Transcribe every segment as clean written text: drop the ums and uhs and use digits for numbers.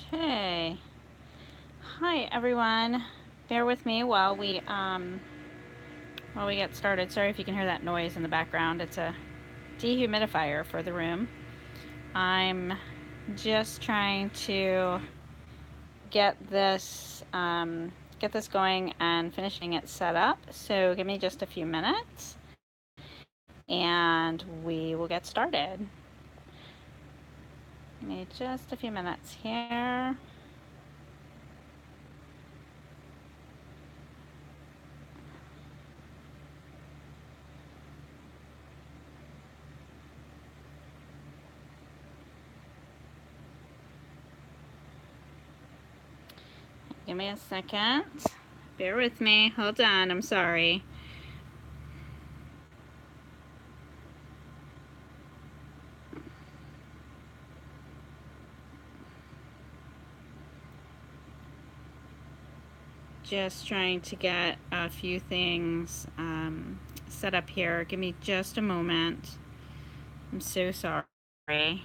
Okay. Hi everyone. Bear with me while we get started. Sorry if you can hear that noise in the background. It's a dehumidifier for the room. I'm just trying to get this going and finishing it set up. So give me just a few minutes and we will get started. Give me just a few minutes here. Give me a second. Bear with me. Hold on. I'm sorry. Just trying to get a few things set up here. Give me just a moment. I'm so sorry.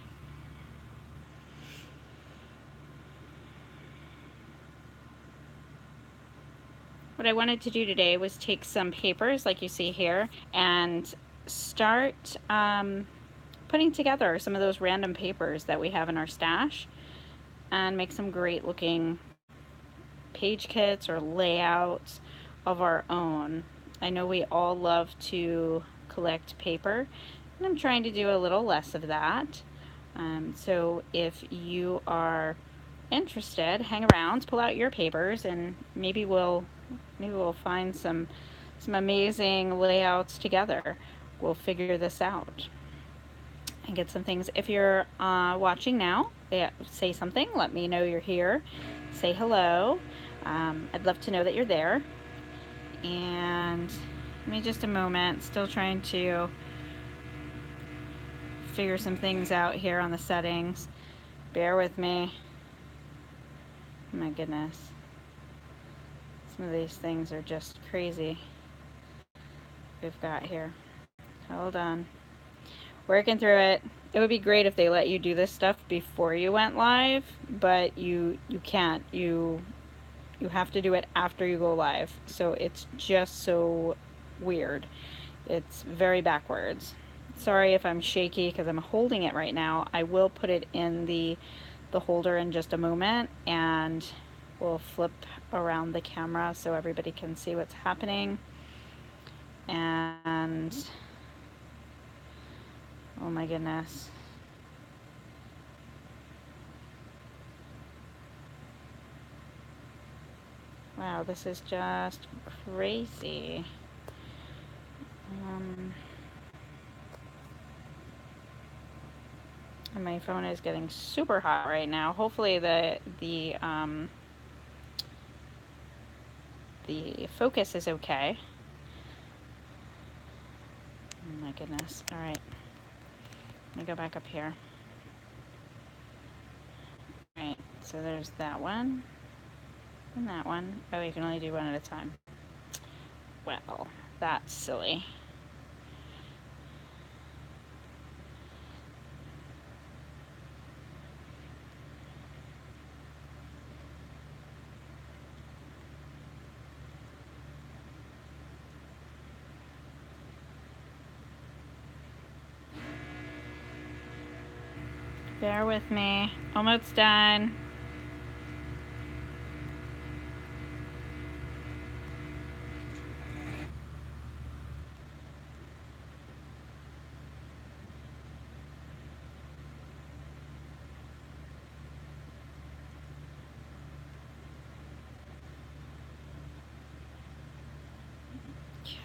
What I wanted to do today was take some papers like you see here and start putting together some of those random papers that we have in our stash and make some great looking page kits or layouts of our own. I know we all love to collect paper, and I'm trying to do a little less of that. So if you are interested, hang around, pull out your papers, and maybe we'll find some amazing layouts together. We'll figure this out and get some things. If you're watching now, say something. Let me know you're here. Say hello. I'd love to know that you're there. And give me just a moment. Still trying to figure some things out here on the settings. Bear with me. Oh my goodness. Some of these things are just crazy. We've got here. Hold on. Working through it. It would be great if they let you do this stuff before you went live, but you can't. You have to do it after you go live. So it's just so weird. It's very backwards. Sorry if I'm shaky because I'm holding it right now. I will put it in the holder in just a moment, and we'll flip around the camera so everybody can see what's happening. And oh my goodness. Wow, this is just crazy. And my phone is getting super hot right now. Hopefully the focus is okay. Oh my goodness. All right. Let me go back up here. All right. So there's that one and that one. Oh, you can only do one at a time. Well, that's silly. Bear with me. Almost done.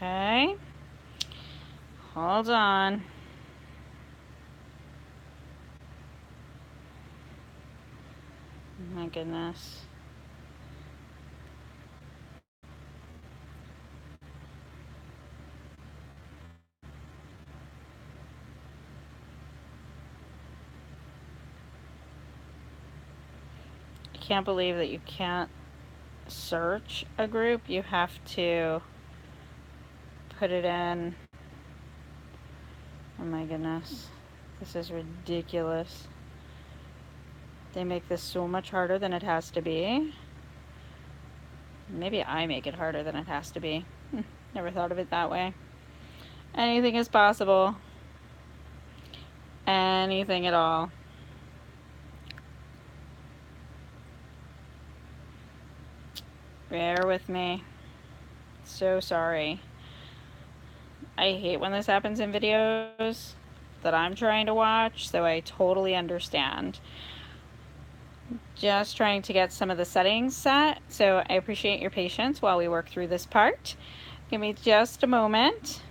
Okay. Hold on. Oh my goodness. I can't believe that you can't search a group. You have to put it in. Oh my goodness. This is ridiculous. They make this so much harder than it has to be. Maybe I make it harder than it has to be. Never thought of it that way. Anything is possible. Anything at all. Bear with me. So sorry. I hate when this happens in videos that I'm trying to watch, so I totally understand. Just trying to get some of the settings set, so I appreciate your patience while we work through this part. Give me just a moment.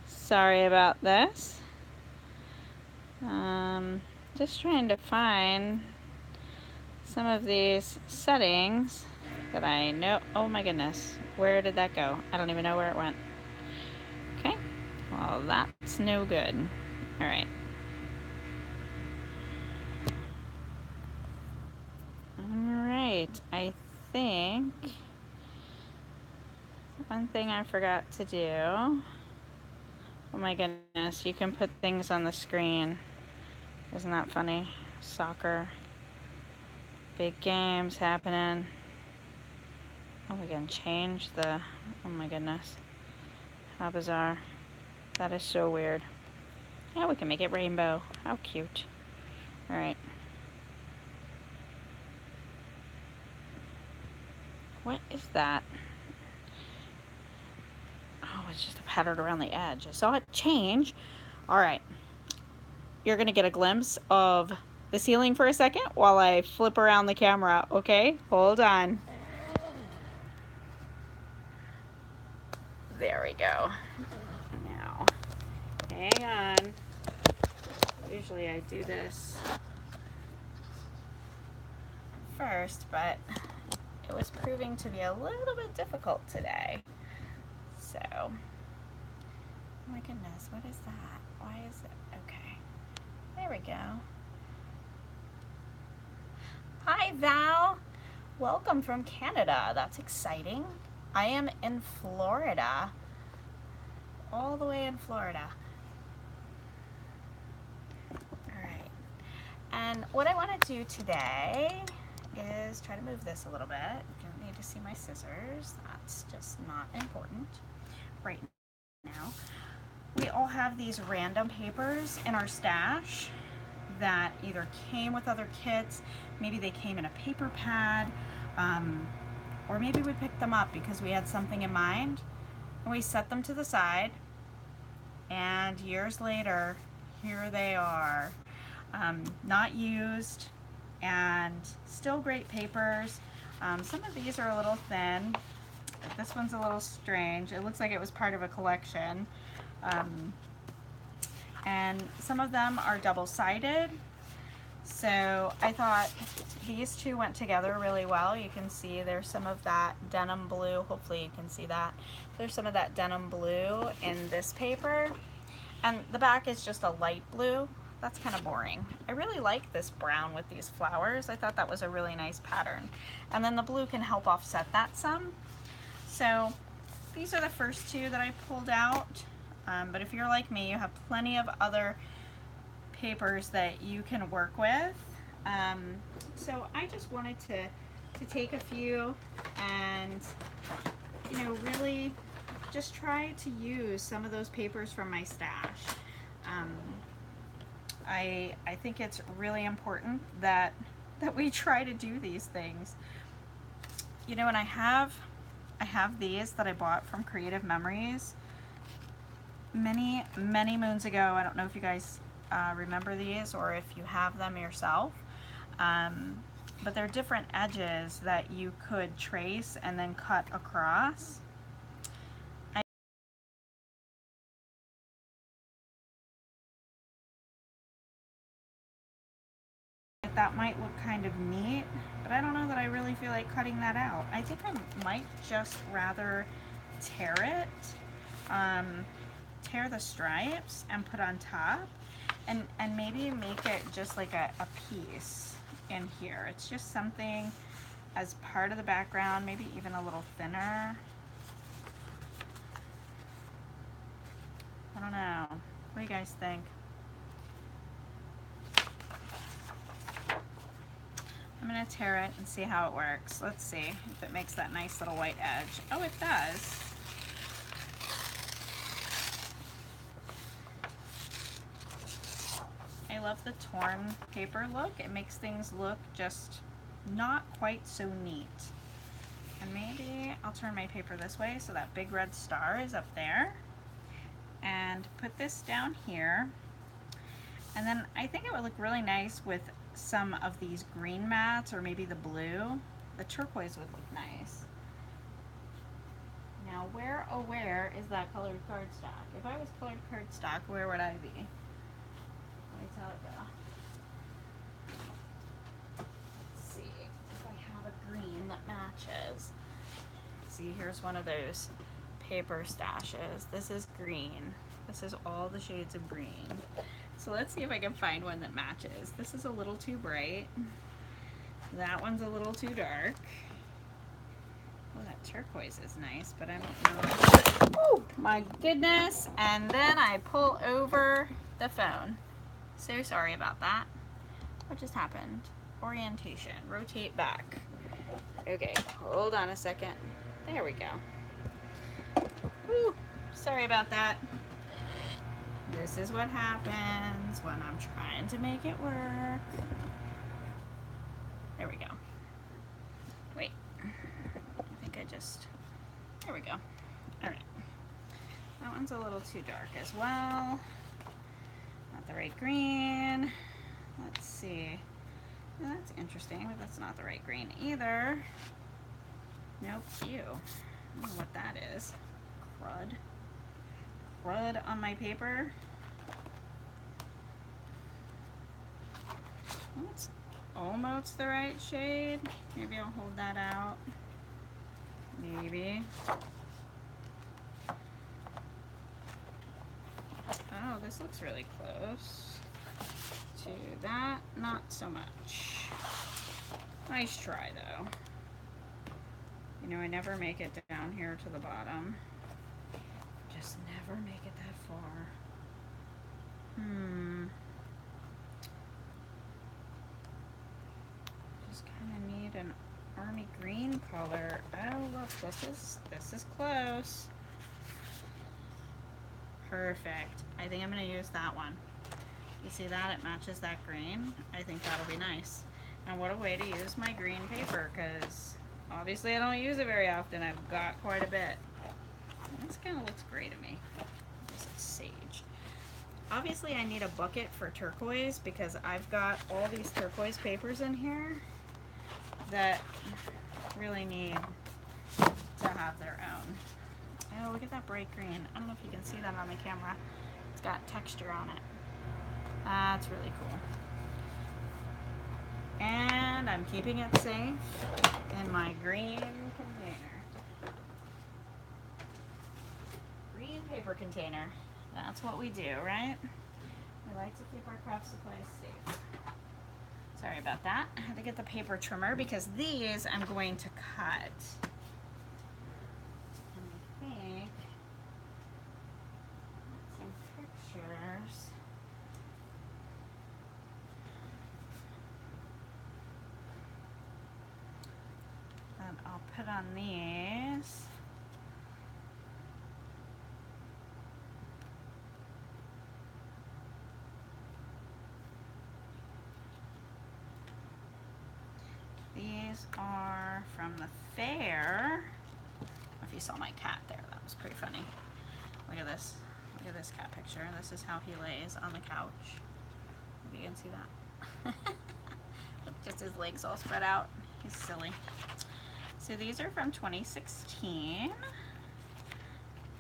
Sorry about this. Just trying to find some of these settings that I know. Oh my goodness, where did that go? I don't even know where it went. Okay, well that's no good. All right. All right, I think one thing I forgot to do. Oh my goodness, you can put things on the screen. Isn't that funny? Soccer. Big games happening. Oh, we can change the, oh my goodness. How bizarre. That is so weird. Yeah, we can make it rainbow. How cute. All right. What is that? Oh, it's just a pattern around the edge. I saw it change. All right. You're gonna get a glimpse of the ceiling for a second while I flip around the camera, okay? Hold on. There we go. Now, hang on. Usually I do this first, but it was proving to be a little bit difficult today. So, oh my goodness, what is that? Why is it? Okay, there we go. Hi, Val. Welcome from Canada. That's exciting. I am in Florida. All the way in Florida. All right. And what I want to do today is try to move this a little bit. You don't need to see my scissors. That's just not important right now. We all have these random papers in our stash that either came with other kits, maybe they came in a paper pad, or maybe we picked them up because we had something in mind and we set them to the side, and years later, here they are, not used and still great papers. Some of these are a little thin. This one's a little strange. It looks like it was part of a collection. And some of them are double-sided. So I thought these two went together really well. You can see there's some of that denim blue. Hopefully you can see that. There's some of that denim blue in this paper. And the back is just a light blue. That's kind of boring. I really like this brown with these flowers. I thought that was a really nice pattern. And then the blue can help offset that some. So these are the first two that I pulled out. But if you're like me, you have plenty of other papers that you can work with. So I just wanted to take a few and, you know, really just try to use some of those papers from my stash. I think it's really important that we try to do these things. You know, and I have these that I bought from Creative Memories many moons ago. I don't know if you guys remember these or if you have them yourself, but they're different edges that you could trace and then cut across. That might look kind of neat, but I don't know that I really feel like cutting that out. I think I might just rather tear it, tear the stripes and put on top, and maybe make it just like a piece in here. It's just something as part of the background, maybe even a little thinner. I don't know. What do you guys think? gonna tear it and see how it works. Let's see if it makes that nice little white edge. Oh, it does. I love the torn paper look. It makes things look just not quite so neat. And maybe I'll turn my paper this way so that big red star is up there. And put this down here. And then I think it would look really nice with some of these green mats or maybe the blue. The turquoise would look nice. Now where is that colored cardstock? If I was colored cardstock, where would I be? Let me tell it go. Let's see if I have a green that matches. See, here's one of those paper stashes. This is green. This is all the shades of green. So let's see if I can find one that matches. This is a little too bright. That one's a little too dark. Oh, that turquoise is nice, but I don't know. Oh my goodness. And then I pull over the phone. So sorry about that. What just happened? Orientation. Rotate back. Okay, hold on a second. There we go. Whew, sorry about that. This is what happens when I'm trying to make it work. There we go. Wait, I think I just, there we go. All right, that one's a little too dark as well. Not the right green. Let's see. Well, that's interesting, but that's not the right green either. Nope, ew. I don't know what that is. Crud. Crud on my paper. That's almost the right shade. Maybe I'll hold that out. Maybe. Oh, this looks really close to that. Not so much. Nice try though. You know, I never make it down here to the bottom. Just never make it that far. Just kind of need an army green color. Oh look, this is close. Perfect. I think I'm gonna use that one. You see that? It matches that green. I think that'll be nice. And what a way to use my green paper, because obviously I don't use it very often. I've got quite a bit. This kind of looks gray to me. This is sage. Obviously I need a bucket for turquoise because I've got all these turquoise papers in here that really need to have their own. Oh, look at that bright green. I don't know if you can see that on the camera. It's got texture on it. That's really cool. And I'm keeping it safe in my green container. Green paper container. That's what we do, right? We like to keep our craft supplies safe. Sorry about that. I had to get the paper trimmer because these I'm going to cut. And I think some pictures. That I'll put on these. These are from the fair. If you saw my cat there, that was pretty funny. Look at this. Look at this cat picture. This is how he lays on the couch. Maybe you can see that. Just his legs all spread out. He's silly. So these are from 2016.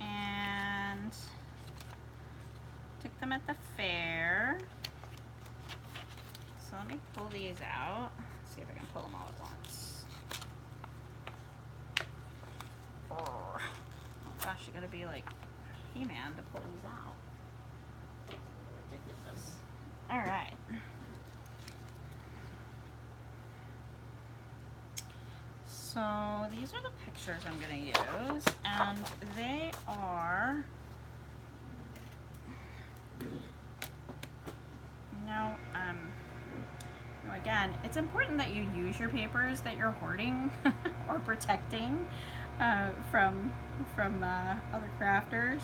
And took them at the fair. So let me pull these out. See if I can pull them all at once. Oh gosh, you gotta be like He-Man to pull these out. Ridiculous. Alright. So these are the pictures I'm gonna use, and they are, no, I again, it's important that you use your papers that you're hoarding or protecting from other crafters,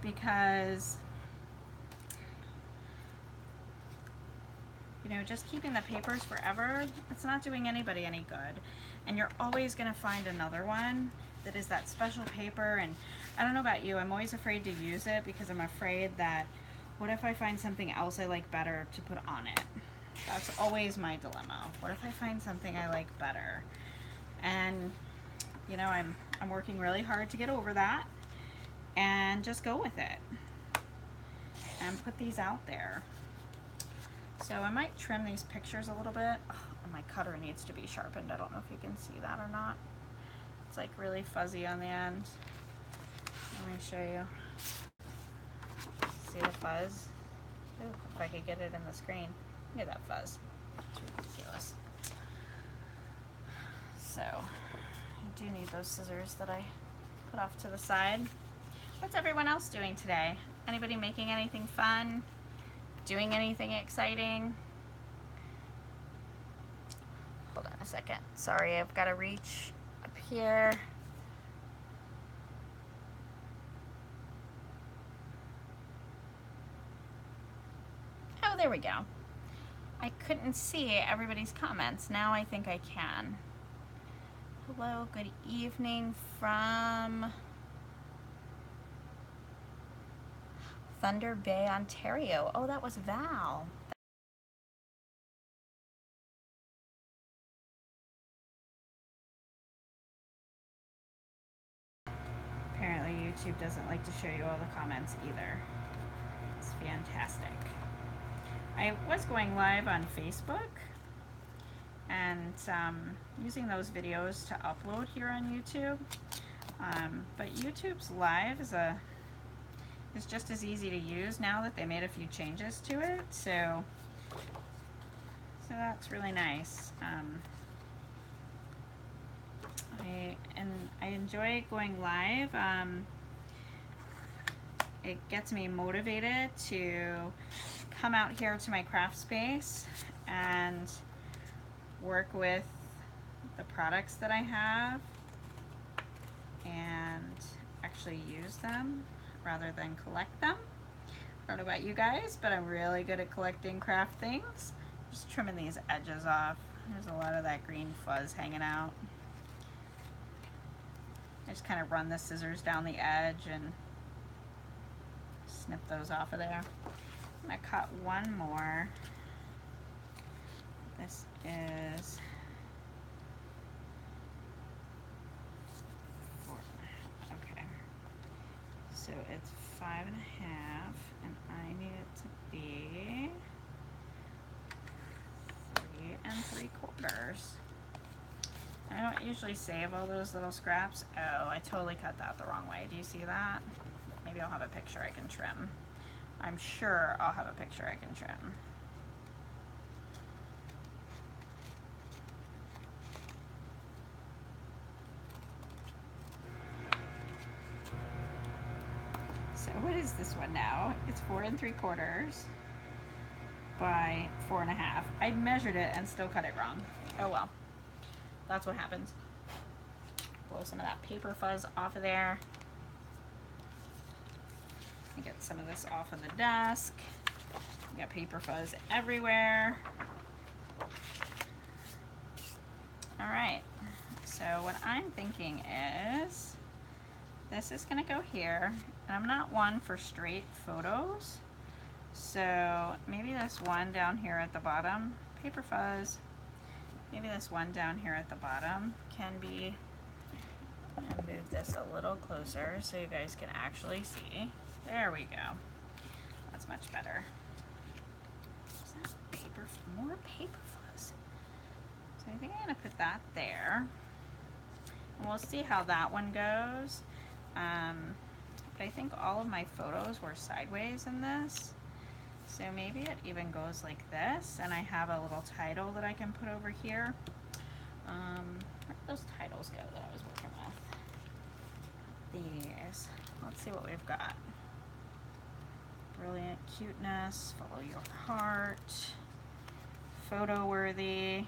because you know, just keeping the papers forever, it's not doing anybody any good. And you're always going to find another one that is that special paper. And I don't know about you, I'm always afraid to use it because I'm afraid that what if I find something else I like better to put on it? That's always my dilemma. What if I find something I like better? And you know, I'm working really hard to get over that and just go with it and put these out there. So I might trim these pictures a little bit. Oh, my cutter needs to be sharpened. I don't know if you can see that or not. It's like really fuzzy on the end. Let me show you. See the fuzz? Ooh, if I could get it in the screen. Look at that fuzz. It's ridiculous. So I do need those scissors that I put off to the side. What's everyone else doing today? Anybody making anything fun? Doing anything exciting? Hold on a second. Sorry, I've got to reach up here. Oh, there we go. I couldn't see everybody's comments. Now I think I can. Hello, good evening from Thunder Bay, Ontario. Oh, that was Val. Apparently YouTube doesn't like to show you all the comments either. It's fantastic. I was going live on Facebook and using those videos to upload here on YouTube. But YouTube's live is just as easy to use now that they made a few changes to it. So that's really nice. I enjoy going live. It gets me motivated to come out here to my craft space and work with the products that I have and actually use them rather than collect them. I don't know about you guys, but I'm really good at collecting craft things. Just trimming these edges off. There's a lot of that green fuzz hanging out. I just kind of run the scissors down the edge and snip those off of there. I'm going to cut one more. This is okay. So it's 5.5, and I need it to be 3 3/4. I don't usually save all those little scraps. Oh, I totally cut that the wrong way. Do you see that? Maybe I'll have a picture I can trim. I'm sure I'll have a picture I can trim. So what is this one now? It's 4 3/4 by 4.5. I measured it and still cut it wrong. Oh well. That's what happens. Blow some of that paper fuzz off of there. Get some of this off of the desk. We got paper fuzz everywhere. All right, so what I'm thinking is this is gonna go here, and I'm not one for straight photos, so maybe this one down here at the bottom, paper fuzz, maybe this one down here at the bottom can be, and move this a little closer so you guys can actually see. There we go. That's much better. Is that paper? More paper fuzz. So I think I'm gonna put that there. And we'll see how that one goes. But I think all of my photos were sideways in this. So maybe it even goes like this, and I have a little title that I can put over here. Where did those titles go that I was working with? These. Let's see what we've got. Brilliant cuteness, follow your heart, photo worthy.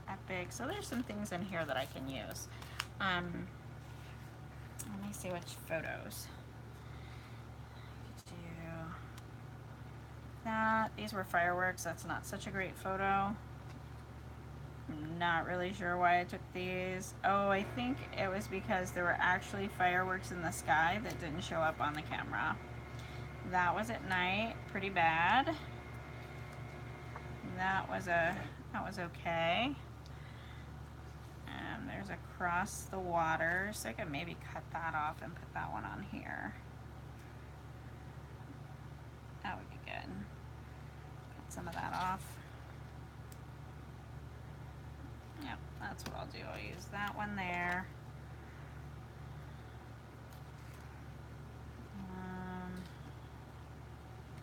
Epic. So there's some things in here that I can use. Let me see which photos. Do that. These were fireworks. That's not such a great photo. I'm not really sure why I took these. Oh, I think it was because there were actually fireworks in the sky that didn't show up on the camera. That was at night, pretty bad. That was okay. And there's across the water, so I could maybe cut that off and put that one on here. That would be good. Cut some of that off. Yep, that's what I'll do. I'll use that one there.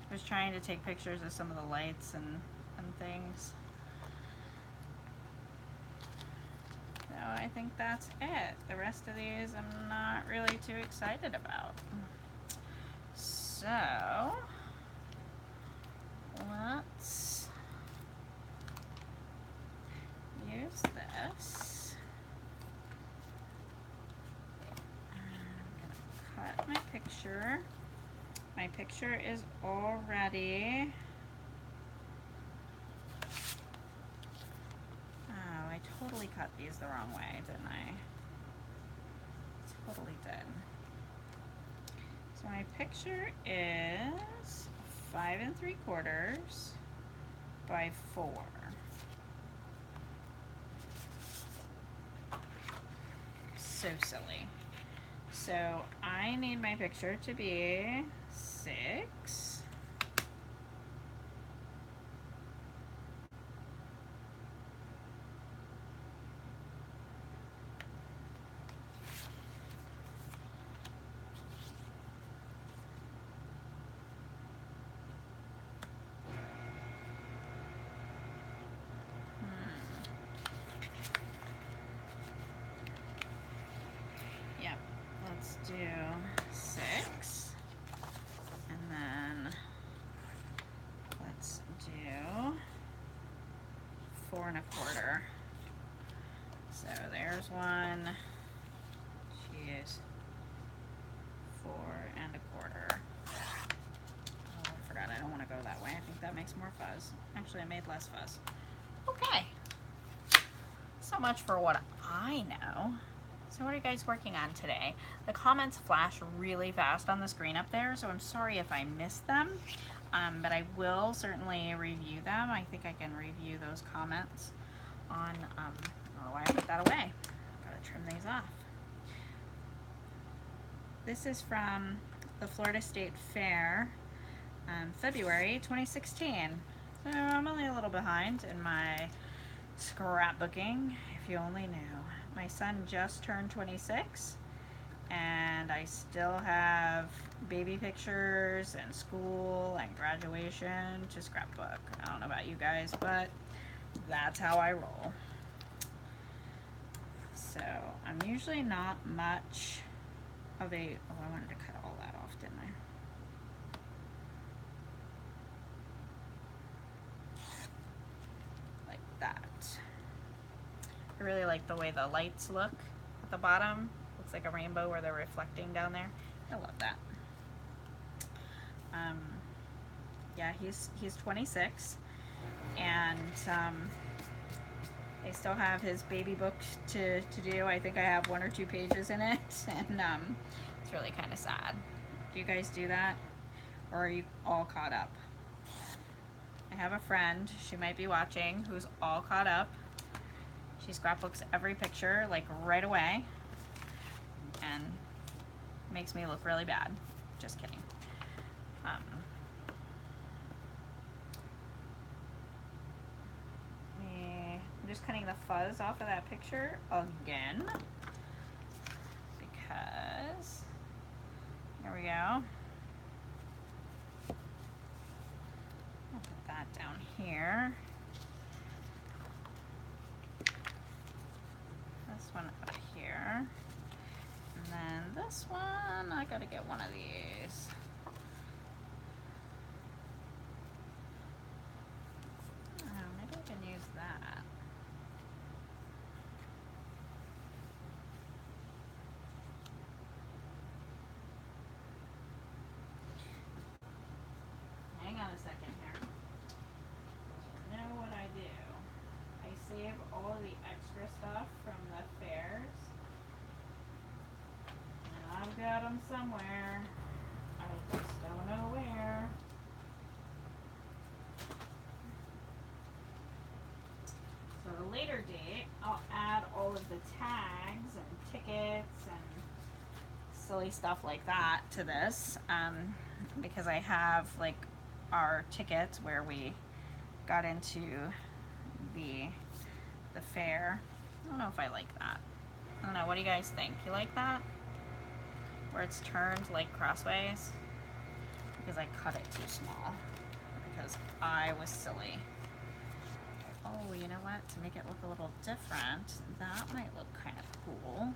I was trying to take pictures of some of the lights and things. So I think that's it. The rest of these I'm not really too excited about. So let's use this. I'm gonna cut my picture. My picture is all ready. Oh, I totally cut these the wrong way, didn't I? Totally did. So my picture is 5 3/4 by 4. So silly. So I need my picture to be 6. Yep, let's do 6. And then let's do 4 1/4. So there's one. Jeez. 4 1/4. Oh, I forgot. I don't want to go that way. I think that makes more fuzz. Actually, I made less fuzz. Okay. So much for what I know. So what are you guys working on today? The comments flash really fast on the screen up there, so I'm sorry if I missed them, but I will certainly review them. I think I can review those comments on, I don't know why I put that away. Gotta trim these off. This is from the Florida State Fair, February 2016. So I'm only a little behind in my scrapbooking, if you only knew. My son just turned 26, and I still have baby pictures and school and graduation to scrapbook. I don't know about you guys, but that's how I roll. So I'm usually not much of a, oh, I wanted to cut all that off, didn't I? Like that. I really like the way the lights look at the bottom. Looks like a rainbow where they're reflecting down there. I love that. Yeah, he's 26, and I still have his baby book to do. I think I have 1 or 2 pages in it, and it's really kind of sad. Do you guys do that, or are you all caught up? I have a friend, she might be watching, who's all caught up. She scrapbooks every picture like right away, and makes me look really bad. Just kidding. I'm just cutting the fuzz off of that picture again, because here we go. I'll put that down here. This one up here. And then this one, I gotta get one of these. got them somewhere. I just don't know where. So at a later date, I'll add all of the tags and tickets and silly stuff like that to this, because I have like our tickets where we got into the fair. I don't know if I like that. I don't know, what do you guys think? You like that? Where it's turned like crossways? Because I cut it too small. Because I was silly. Oh, you know what? To make it look a little different, that might look kind of cool.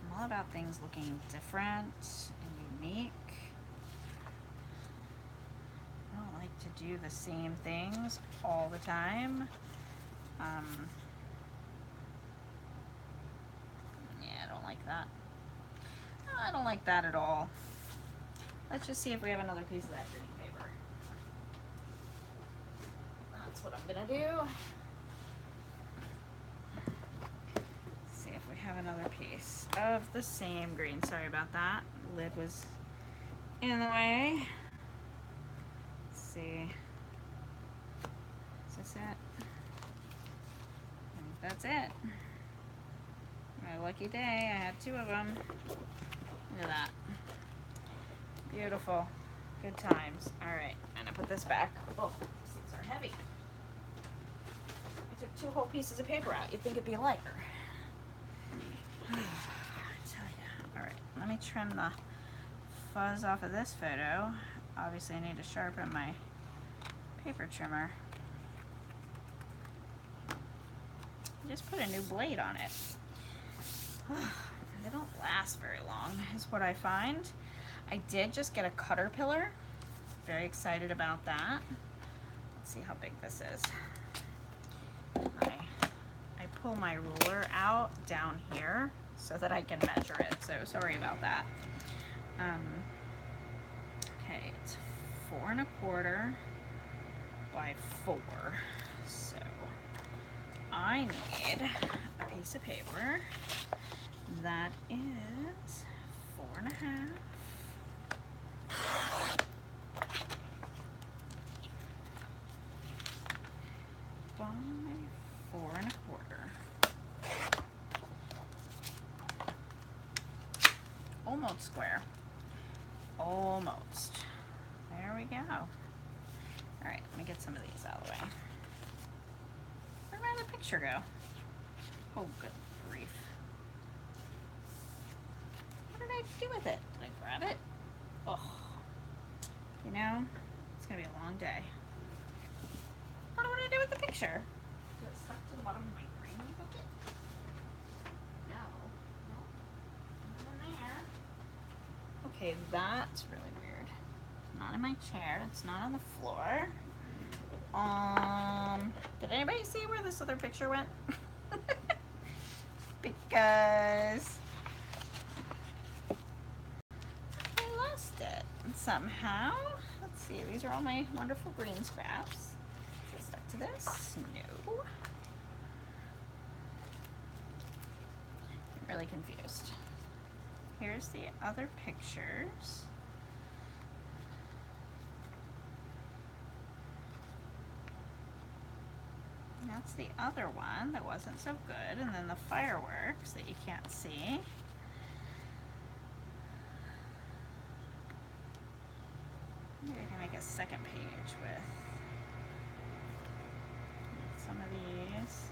I'm all about things looking different and unique. I don't like to do the same things all the time. Yeah, I don't like that. I don't like that at all. Let's just see if we have another piece of that green paper. That's what I'm gonna do. See if we have another piece of the same green. Sorry about that. The lid was in the way. Let's see. Is this it? I think that's it. My lucky day, I had 2 of them. Look at that. Beautiful. Good times. Alright, I'm gonna put this back. Oh, these are heavy. I took 2 whole pieces of paper out. You'd think it'd be lighter. I tell ya. Alright, let me trim the fuzz off of this photo. Obviously I need to sharpen my paper trimmer. Just put a new blade on it. They don't last very long, is what I find. I did just get a cutter pillar. Very excited about that. Let's see how big this is. I pull my ruler out down here so that I can measure it. So sorry about that. Okay, it's 4 1/4 by 4. So I need a piece of paper that is 4 1/2 by 4 1/4. Almost square. Almost. There we go. Alright, let me get some of these out of the way. Where did the picture go? Oh, good grief. What did I do with it? Did I grab it? Oh. You know, it's gonna be a long day. What do I do with the picture? Is it stuck to the bottom of my green bucket? No. Nothing there. Okay, that's really weird. It's not in my chair. It's not on the floor. Did anybody see where this other picture went? Because I lost it somehow. Let's see, these are all my wonderful green scraps. Is it stuck to this? No. I'm really confused. Here's the other pictures. That's the other one that wasn't so good, and then the fireworks that you can't see. Maybe I can make a second page with some of these.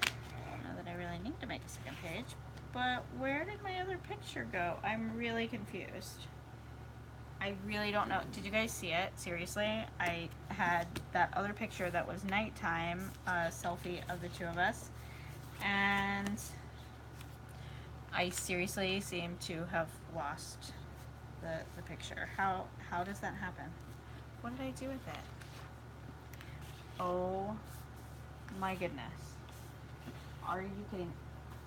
I don't know that I really need to make a second page, but where did my other picture go? I'm really confused. I really don't know. Did you guys see it? Seriously, I had that other picture that was nighttime, a selfie of the 2 of us, and I seriously seem to have lost the picture. How does that happen? What did I do with it? Oh my goodness. Are you kidding?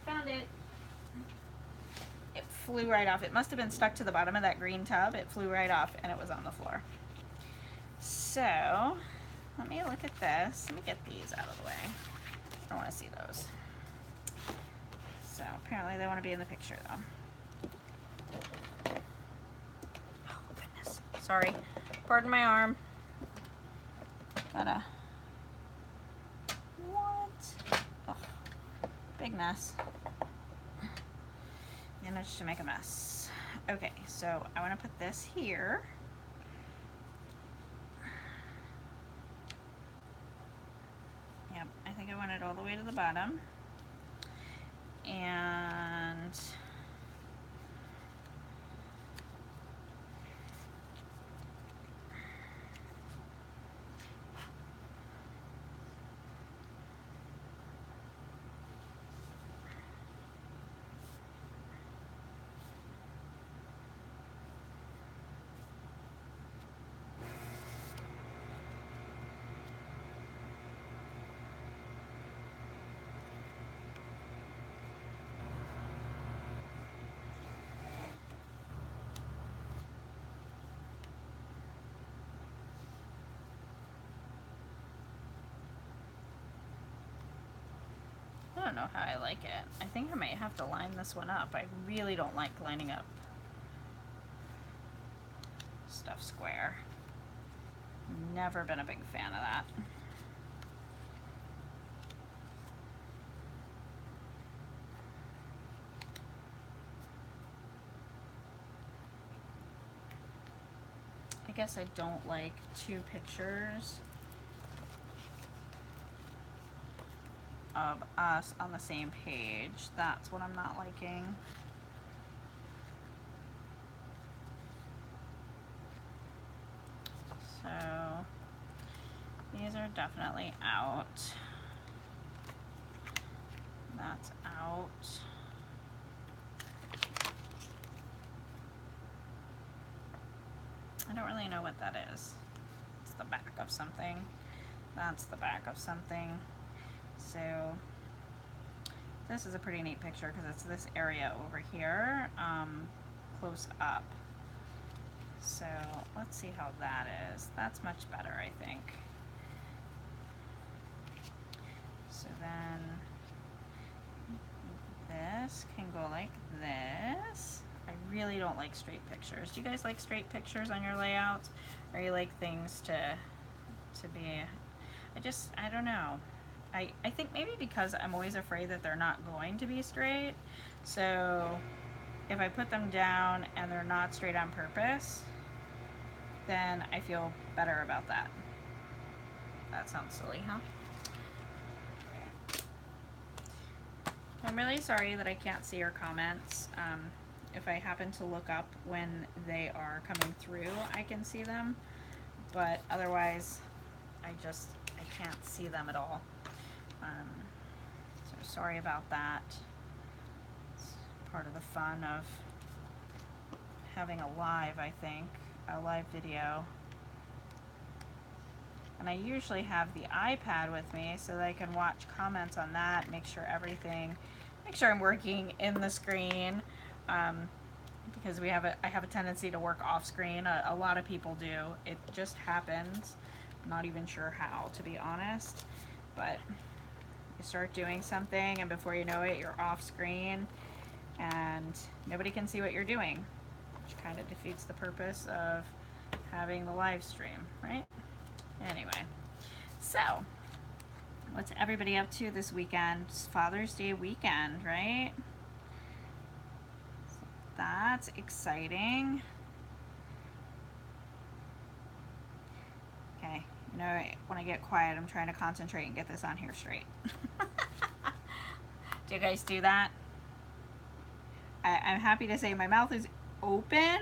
Found it. It flew right off. It must have been stuck to the bottom of that green tub. It flew right off and it was on the floor. So, let me look at this. Let me get these out of the way. don't want to see those. So apparently they want to be in the picture though. Oh goodness, sorry, pardon my arm. Gotta, what? Oh, big mess. Managed to make a mess. Okay, so I want to put this here. Yep, I think I want it all the way to the bottom. And I don't know how I like it. I think I might have to line this one up. I really don't like lining up stuff square. Never been a big fan of that. I guess I don't like two pictures of us on the same page. That's what I'm not liking. So these are definitely out. That's out. I don't really know what that is. It's the back of something. That's the back of something. So this is a pretty neat picture because it's this area over here, close up. So let's see how that is. That's much better, I think. So then this can go like this. I really don't like straight pictures. Do you guys like straight pictures on your layouts? Or you like things to be, I don't know. I think maybe because I'm always afraid that they're not going to be straight. So if I put them down and they're not straight on purpose, then I feel better about that. That sounds silly, huh? I'm really sorry that I can't see your comments. If I happen to look up when they are coming through, I can see them, but otherwise I can't see them at all. So sorry about that. It's part of the fun of having a live, I think, a live video. And I usually have the iPad with me so that I can watch comments on that, make sure I'm working in the screen, because I have a tendency to work off screen. A lot of people do. It just happens. I'm not even sure how, to be honest, but you start doing something and before you know it, you're off screen and nobody can see what you're doing, which kind of defeats the purpose of having the live stream, right? Anyway, so what's everybody up to this weekend? It's Father's Day weekend, right? So that's exciting. Okay, you know, when I get quiet, I'm trying to concentrate and get this on here straight. Do you guys do that? I'm happy to say my mouth is open,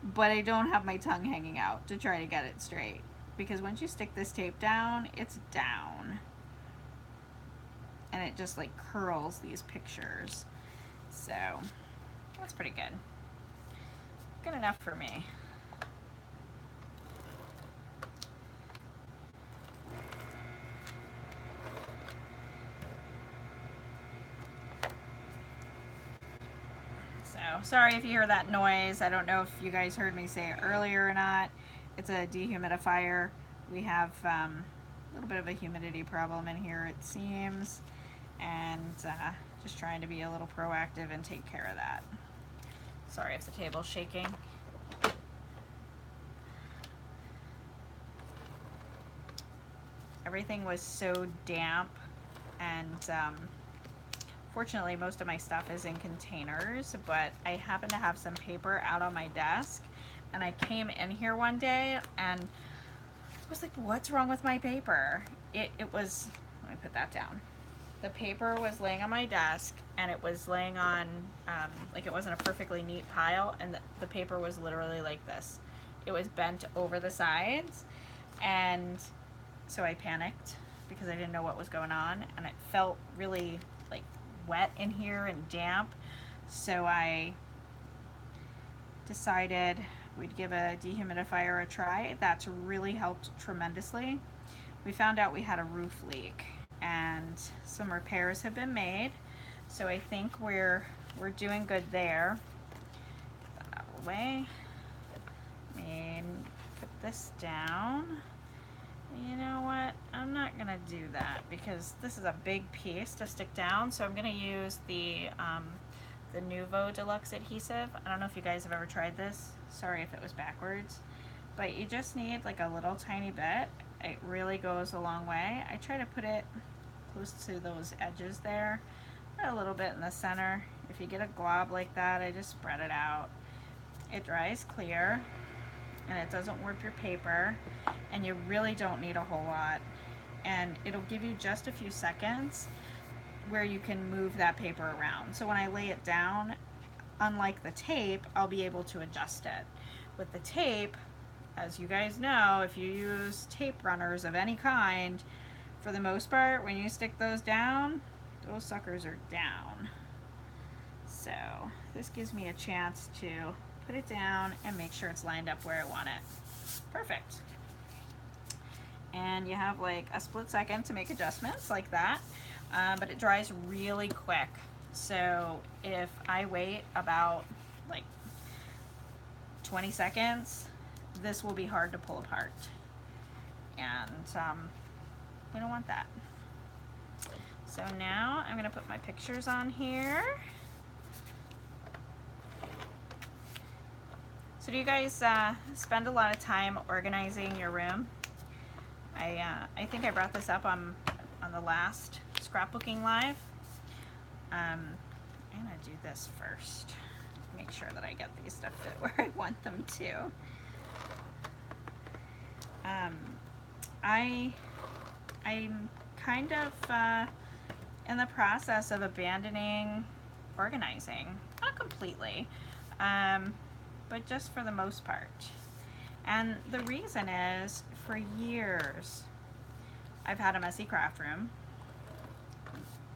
but I don't have my tongue hanging out to try to get it straight. Because once you stick this tape down, it's down. And it just like curls these pictures. So that's pretty good. Good enough for me. So sorry if you hear that noise. I don't know if you guys heard me say it earlier or not. It's a dehumidifier. We have a little bit of a humidity problem in here, it seems. and just trying to be a little proactive and take care of that. Sorry if the table's shaking. Everything was so damp, and fortunately most of my stuff is in containers, but I happen to have some paper out on my desk, and I came in here one day and I was like, what's wrong with my paper? It was, let me put that down. The paper was laying on my desk, and it was laying on, like it wasn't a perfectly neat pile, and the paper was literally like this. It was bent over the sides, and so I panicked because I didn't know what was going on, and it felt really like wet in here and damp. So I decided we'd give a dehumidifier a try. That's really helped tremendously. We found out we had a roof leak, and some repairs have been made, so I think we're doing good there. Put that away. And put this down. You know what? I'm not gonna do that because this is a big piece to stick down, so I'm gonna use the Nuvo Deluxe adhesive. I don't know if you guys have ever tried this. Sorry if it was backwards, but you just need like a little tiny bit. It really goes a long way. I try to put it close to those edges there, put a little bit in the center. If you get a glob like that, I just spread it out. It dries clear, and it doesn't warp your paper, and you really don't need a whole lot, and it'll give you just a few seconds where you can move that paper around. So when I lay it down, unlike the tape, I'll be able to adjust it. With the tape, as you guys know, if you use tape runners of any kind, for the most part, when you stick those down, those suckers are down. So this gives me a chance to put it down and make sure it's lined up where I want it. Perfect. And you have like a split second to make adjustments like that, but it dries really quick. So if I wait about like 20 seconds, this will be hard to pull apart, and we don't want that. So now I'm going to put my pictures on here. So do you guys spend a lot of time organizing your room? I think I brought this up on the last scrapbooking live. I'm gonna do this first. Make sure that I get these to fit where I want them to. I'm kind of in the process of abandoning organizing. Not completely, but just for the most part. And the reason is, for years, I've had a messy craft room.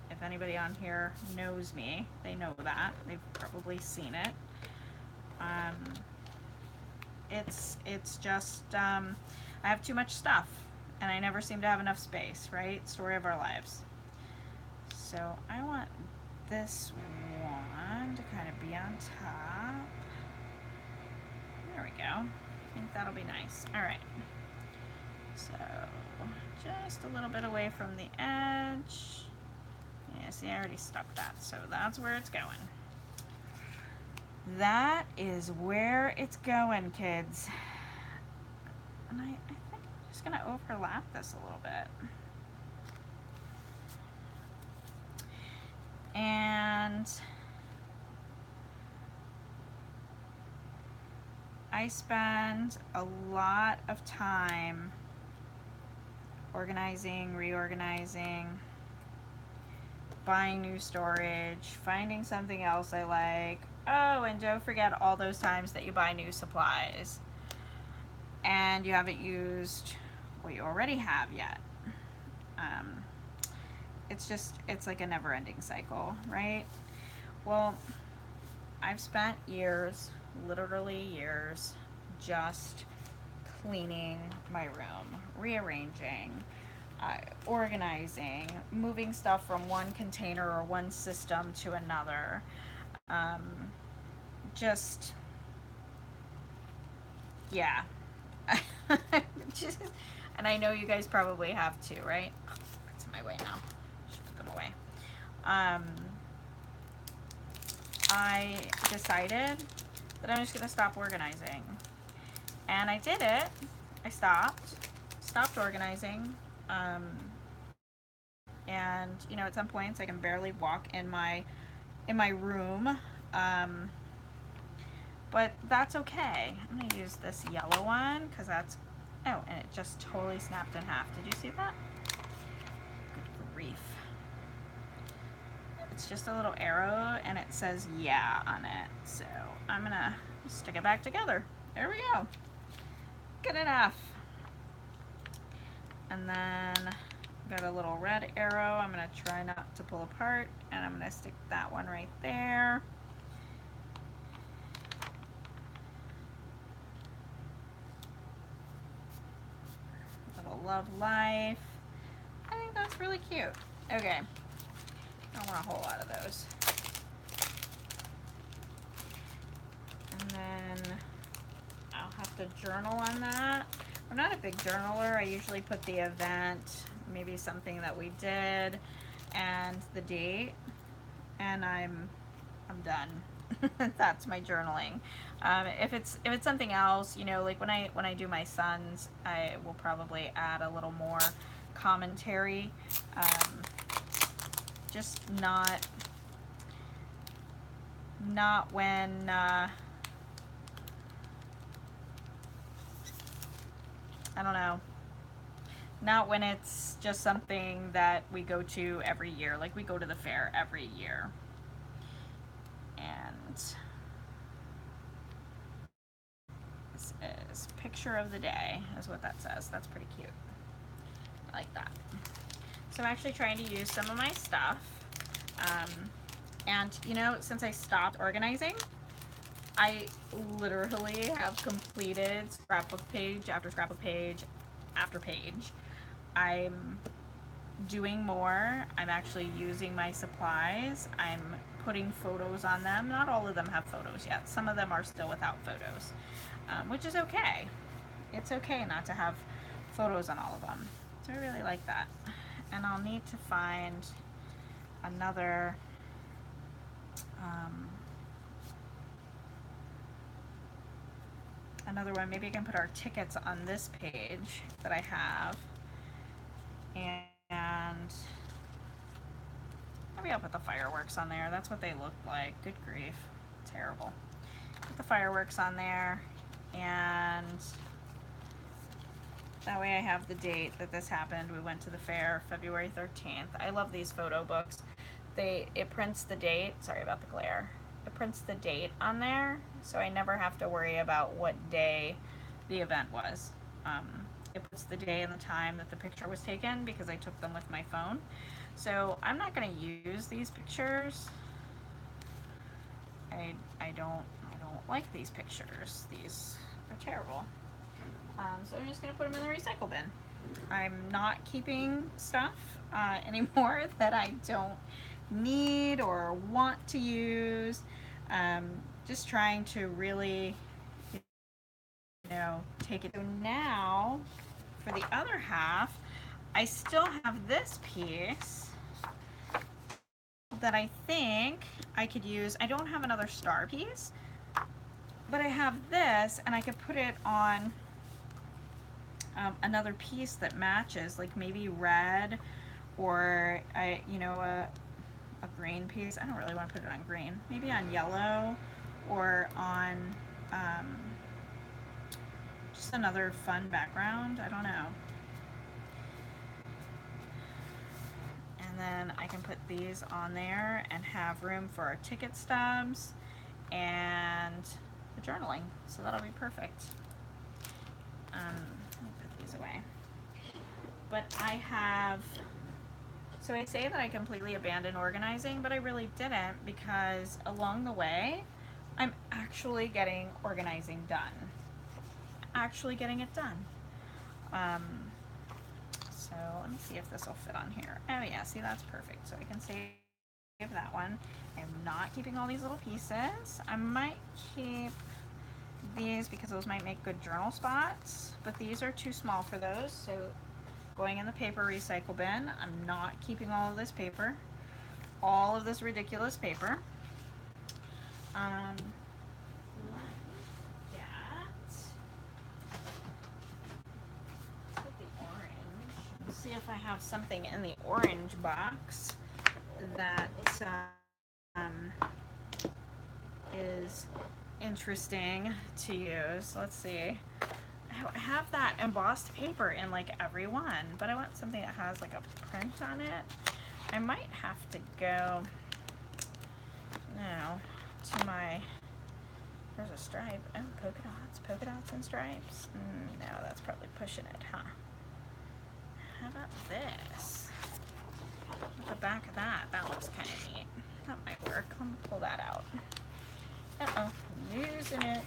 If anybody on here knows me, they know that. They've probably seen it. It's just, I have too much stuff, and I never seem to have enough space, right? Story of our lives. So I want this one to kind of be on top. There we go. I think that'll be nice. All right. So just a little bit away from the edge. Yeah, see, I already stuck that, so that's where it's going. That is where it's going, kids. And I think I'm just gonna overlap this a little bit. And I spend a lot of time organizing, reorganizing, buying new storage, finding something else I like. Oh, and don't forget all those times that you buy new supplies and you haven't used what you already have yet. It's like a never-ending cycle, right? Well, I've spent years, literally years, just cleaning my room, rearranging, organizing, moving stuff from one container or one system to another. Yeah. And I know you guys probably have too, right? It's in my way now. Should put them away. I decided that I'm just gonna stop organizing. And I did it. I stopped organizing. And you know, at some points I can barely walk in my room. Um, but that's okay. I'm gonna use this yellow one because that's, oh, and it just totally snapped in half. Did you see that? Good grief. It's just a little arrow and it says yeah on it. So I'm gonna stick it back together. There we go. Good enough. And then got a little red arrow. I'm gonna try not to pull apart, and I'm gonna stick that one right there. Little love life. I think that's really cute. Okay, I don't want a whole lot of those. And then I'll have to journal on that. I'm not a big journaler. I usually put the event, maybe something that we did, and the date, and I'm done. That's my journaling. If it's something else, you know, like when I do my sons, I will probably add a little more commentary. Just not when I don't know. Not when it's just something that we go to every year. Like we go to the fair every year. And this is picture of the day is what that says. That's pretty cute. I like that. So I'm actually trying to use some of my stuff. And you know, since I stopped organizing, I literally have completed scrapbook page after scrapbook page after page. I'm doing more. I'm actually using my supplies. I'm putting photos on them. Not all of them have photos yet. Some of them are still without photos, which is okay. It's okay not to have photos on all of them. So I really like that. And I'll need to find another another one. Maybe I can put our tickets on this page that I have, and maybe I'll put the fireworks on there. That's what they look like. Good grief, terrible. Put the fireworks on there, and that way I have the date that this happened. We went to the fair February 13th. I love these photo books. It prints the date. Sorry about the glare. It prints the date on there, so I never have to worry about what day the event was. It puts the day and the time that the picture was taken because I took them with my phone. So I'm not going to use these pictures. I don't like these pictures. These are terrible. So I'm just going to put them in the recycle bin. I'm not keeping stuff anymore that I don't need or want to use. Just trying to really, you know, take it. So now for the other half, I still have this piece that I think I could use. I don't have another star piece, but I have this, and I could put it on another piece that matches, like maybe red, or a green piece. I don't really want to put it on green. Maybe on yellow, or on just another fun background. I don't know. And then I can put these on there and have room for our ticket stubs and the journaling. So that'll be perfect. Let me put these away. But I have, so I say that I completely abandoned organizing, but I really didn't, because along the way, I'm actually getting organizing done. Actually getting it done. So let me see if this will fit on here. Oh yeah, see, that's perfect. So I can save that one. I'm not keeping all these little pieces. I might keep these because those might make good journal spots, but these are too small for those. So going in the paper recycle bin. I'm not keeping all of this paper. all of this ridiculous paper. Let's see if I have something in the orange box that is interesting to use. Let's see. I have that embossed paper in like every one, but I want something that has like a print on it. I might have to go now to my, there's a stripe. Oh, polka dots and stripes. No, that's probably pushing it, huh? How about this? The back of that looks kind of neat. That might work. Let me pull that out. Uh-oh, losing it.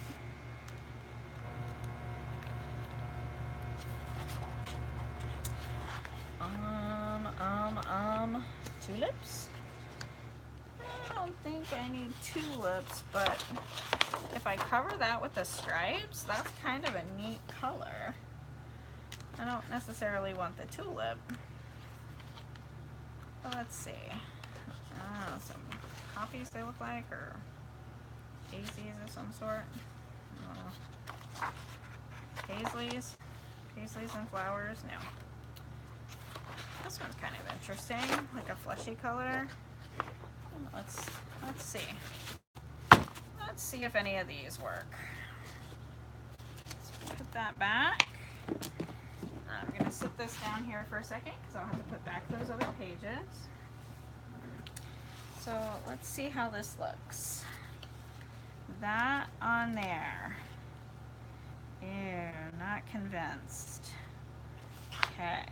Tulips? I don't think I need tulips, but if I cover that with the stripes, that's kind of a neat color. I don't necessarily want the tulip. But let's see. Some poppies they look like, or daisies of some sort. I don't know. Paisleys and flowers? No. This one's kind of interesting, like a fleshy color. Let's see. Let's see if any of these work. Let's put that back. I'm gonna sit this down here for a second because I'll have to put back those other pages. So let's see how this looks. That on there. Ew, not convinced. Okay,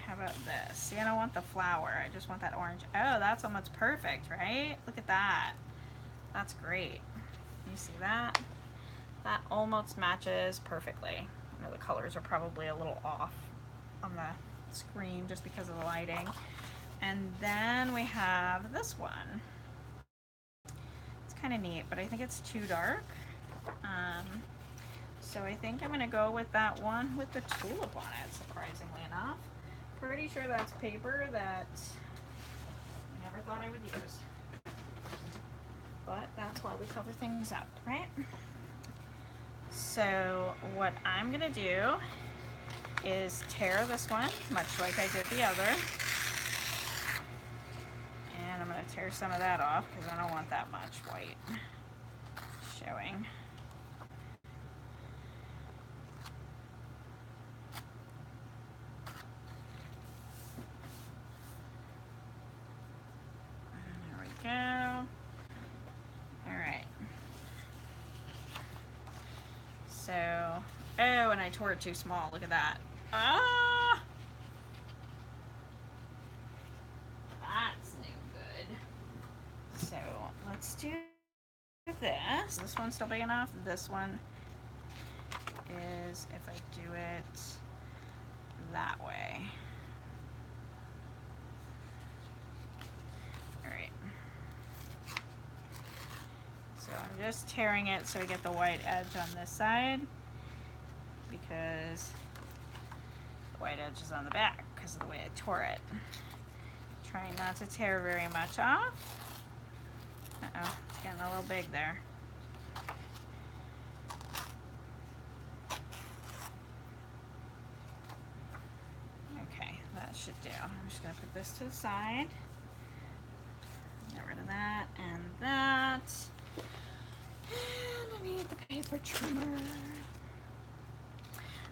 how about this? See, I don't want the flower, I just want that orange. Oh, that's almost perfect, right? Look at that. That's great. You see that? That almost matches perfectly. I know the colors are probably a little off on the screen just because of the lighting. And then we have this one. It's kind of neat, but I think it's too dark. So I think I'm going to go with that one with the tulip on it, surprisingly enough. Pretty sure that's paper that I never thought I would use. But that's why we cover things up, right? So what I'm going to do is tear this one, much like I did the other. And I'm going to tear some of that off because I don't want that much white showing. Go. All right. So, oh, and I tore it too small. Look at that. Ah! That's no good. So, let's do this. This one's still big enough. This one is if I do it that way. So I'm just tearing it so I get the white edge on this side because the white edge is on the back because of the way I tore it. Trying not to tear very much off. Uh-oh, it's getting a little big there. Okay, that should do. I'm just going to put this to the side. Get rid of that and that. And I need the paper trimmer.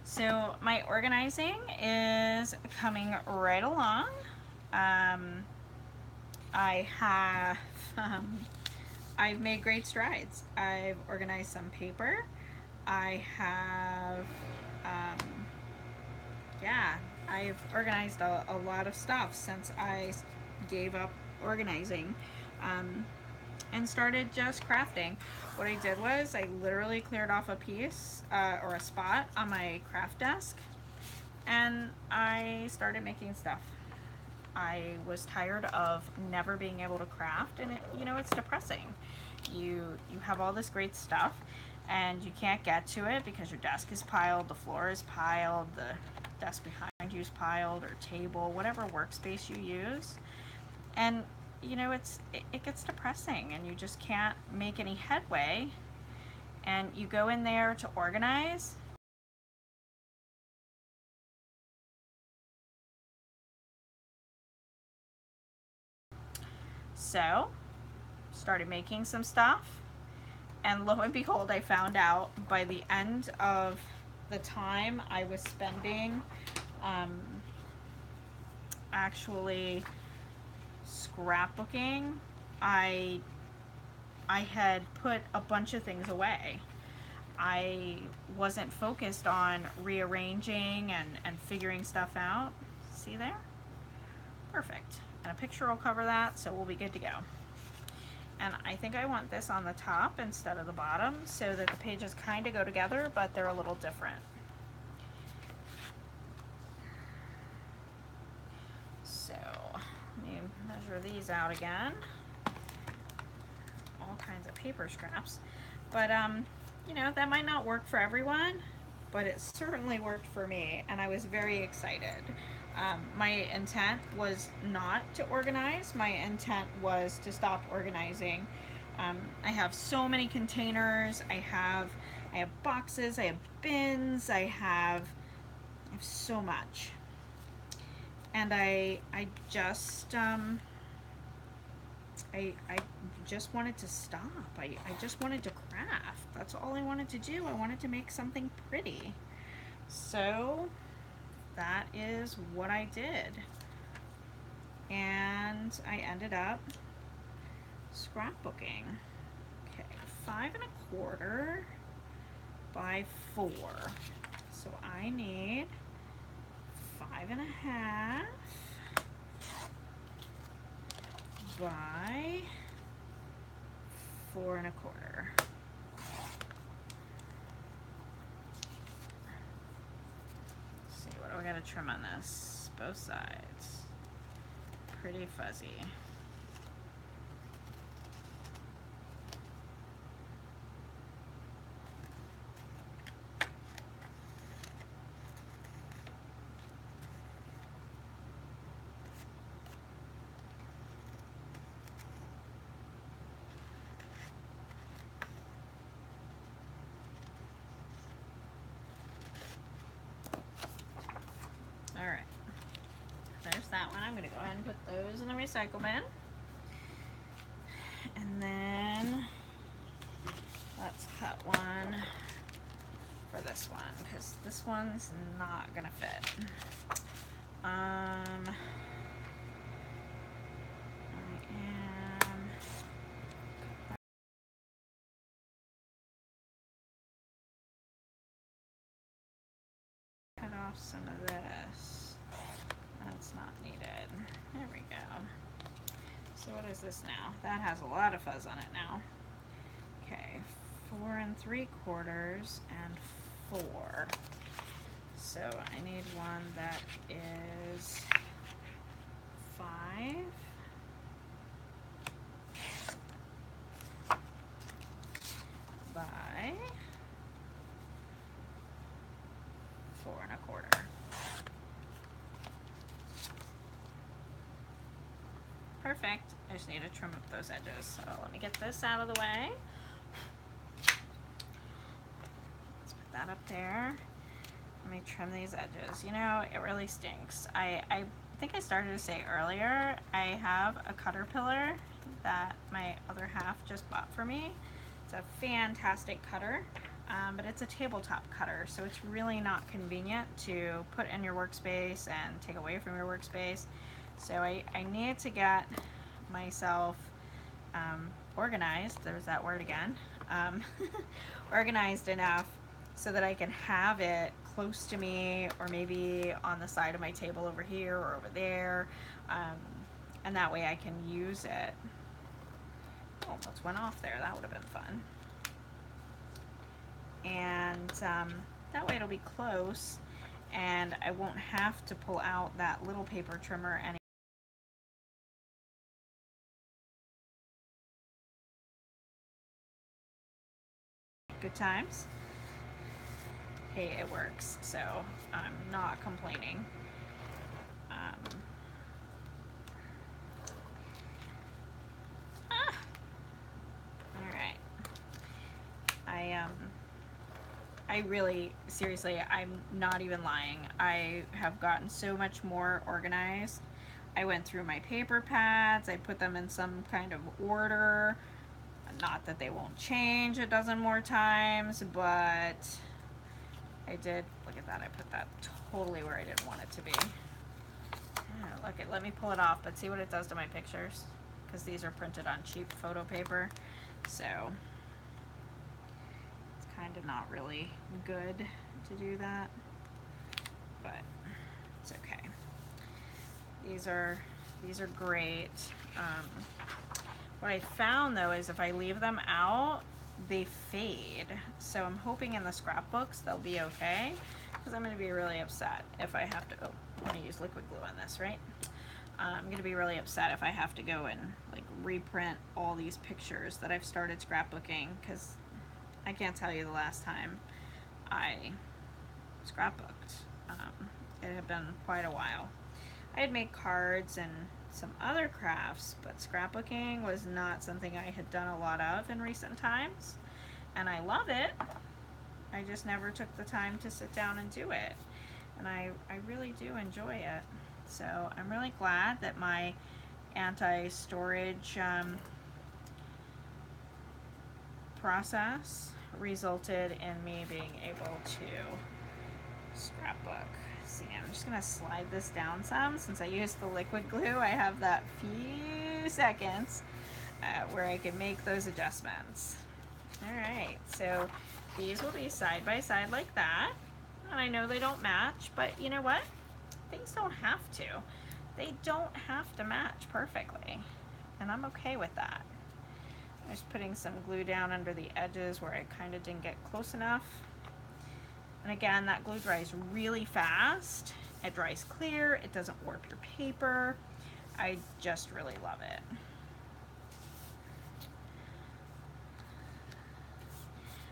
So my organizing is coming right along. I've made great strides. I've organized some paper. I've organized a lot of stuff since I gave up organizing. And started just crafting. What I did was I literally cleared off a piece or a spot on my craft desk and I started making stuff. I was tired of never being able to craft, and it's depressing. You have all this great stuff and you can't get to it because your desk is piled, the floor is piled, the desk behind you is piled, or table, whatever workspace you use. And you know, it gets depressing and you just can't make any headway. And you go in there to organize. So, started making some stuff, and lo and behold, I found out by the end of the time I was spending actually scrapbooking, I had put a bunch of things away. I wasn't focused on rearranging and figuring stuff out. See there? Perfect. And a picture will cover that, so we'll be good to go. And I think I want this on the top instead of the bottom so that the pages kind of go together, but they're a little different. So let me measure these out again. All kinds of paper scraps. But you know, that might not work for everyone, but it certainly worked for me, and I was very excited. My intent was not to organize. My intent was to stop organizing. I have so many containers. I have boxes. I have bins. I have so much, and I just I just wanted to stop. I just wanted to craft. That's all I wanted to do. I wanted to make something pretty. So that is what I did. And I ended up scrapbooking. Okay, 5¼ by 4. So I need 5½ by 4¼ See, what do I gotta trim on this? Both sides. Pretty fuzzy. Alright, there's that one. I'm going to go ahead and put those in the recycle bin. And then let's cut one for this one, because this one's not going to fit. I am cut off some of this. That's not needed. There we go. So what is this now? That has a lot of fuzz on it now. Okay, 4¾ and 4. So I need one that is 5 by 4¼ Perfect. I just need to trim up those edges. So let me get this out of the way. Let's put that up there. Let me trim these edges. You know, it really stinks. I think I started to say earlier, I have a Caterpillar that my other half just bought for me. It's a fantastic cutter, but it's a tabletop cutter, so it's really not convenient to put in your workspace and take away from your workspace. So I need to get myself organized, there's that word again, organized enough so that I can have it close to me, or maybe on the side of my table over here or over there, and that way I can use it. Almost went off there, that would have been fun. And that way it'll be close and I won't have to pull out that little paper trimmer anymore. Good times. Hey, it works, so I'm not complaining. I really, seriously, I'm not even lying. I have gotten so much more organized. I went through my paper pads, I put them in some kind of order. Not that they won't change a dozen more times, but I did, look at that, I put that totally where I didn't want it to be. Yeah, look, let me pull it off, but see what it does to my pictures? Because these are printed on cheap photo paper, so it's kind of not really good to do that, but it's okay. These are great. What I found though is if I leave them out, they fade. So I'm hoping in the scrapbooks they'll be okay, because I'm going to be really upset if I have to, oh, I'm going to use liquid glue on this, right? I'm going to be really upset if I have to go and like reprint all these pictures that I've started scrapbooking, because I can't tell you the last time I scrapbooked. It had been quite a while. I had made cards and some other crafts, but scrapbooking was not something I had done a lot of in recent times, and I love it. I just never took the time to sit down and do it, and I really do enjoy it. So I'm really glad that my anti-storage process resulted in me being able to scrapbook. See, I'm just gonna slide this down some. Since I used the liquid glue, I have that few seconds where I can make those adjustments. Alright, so these will be side by side like that, and I know they don't match, but you know what? Things don't have to. They don't have to match perfectly, and I'm okay with that. I'm just putting some glue down under the edges where I kind of didn't get close enough. And again, that glue dries really fast. It dries clear, it doesn't warp your paper. I just really love it.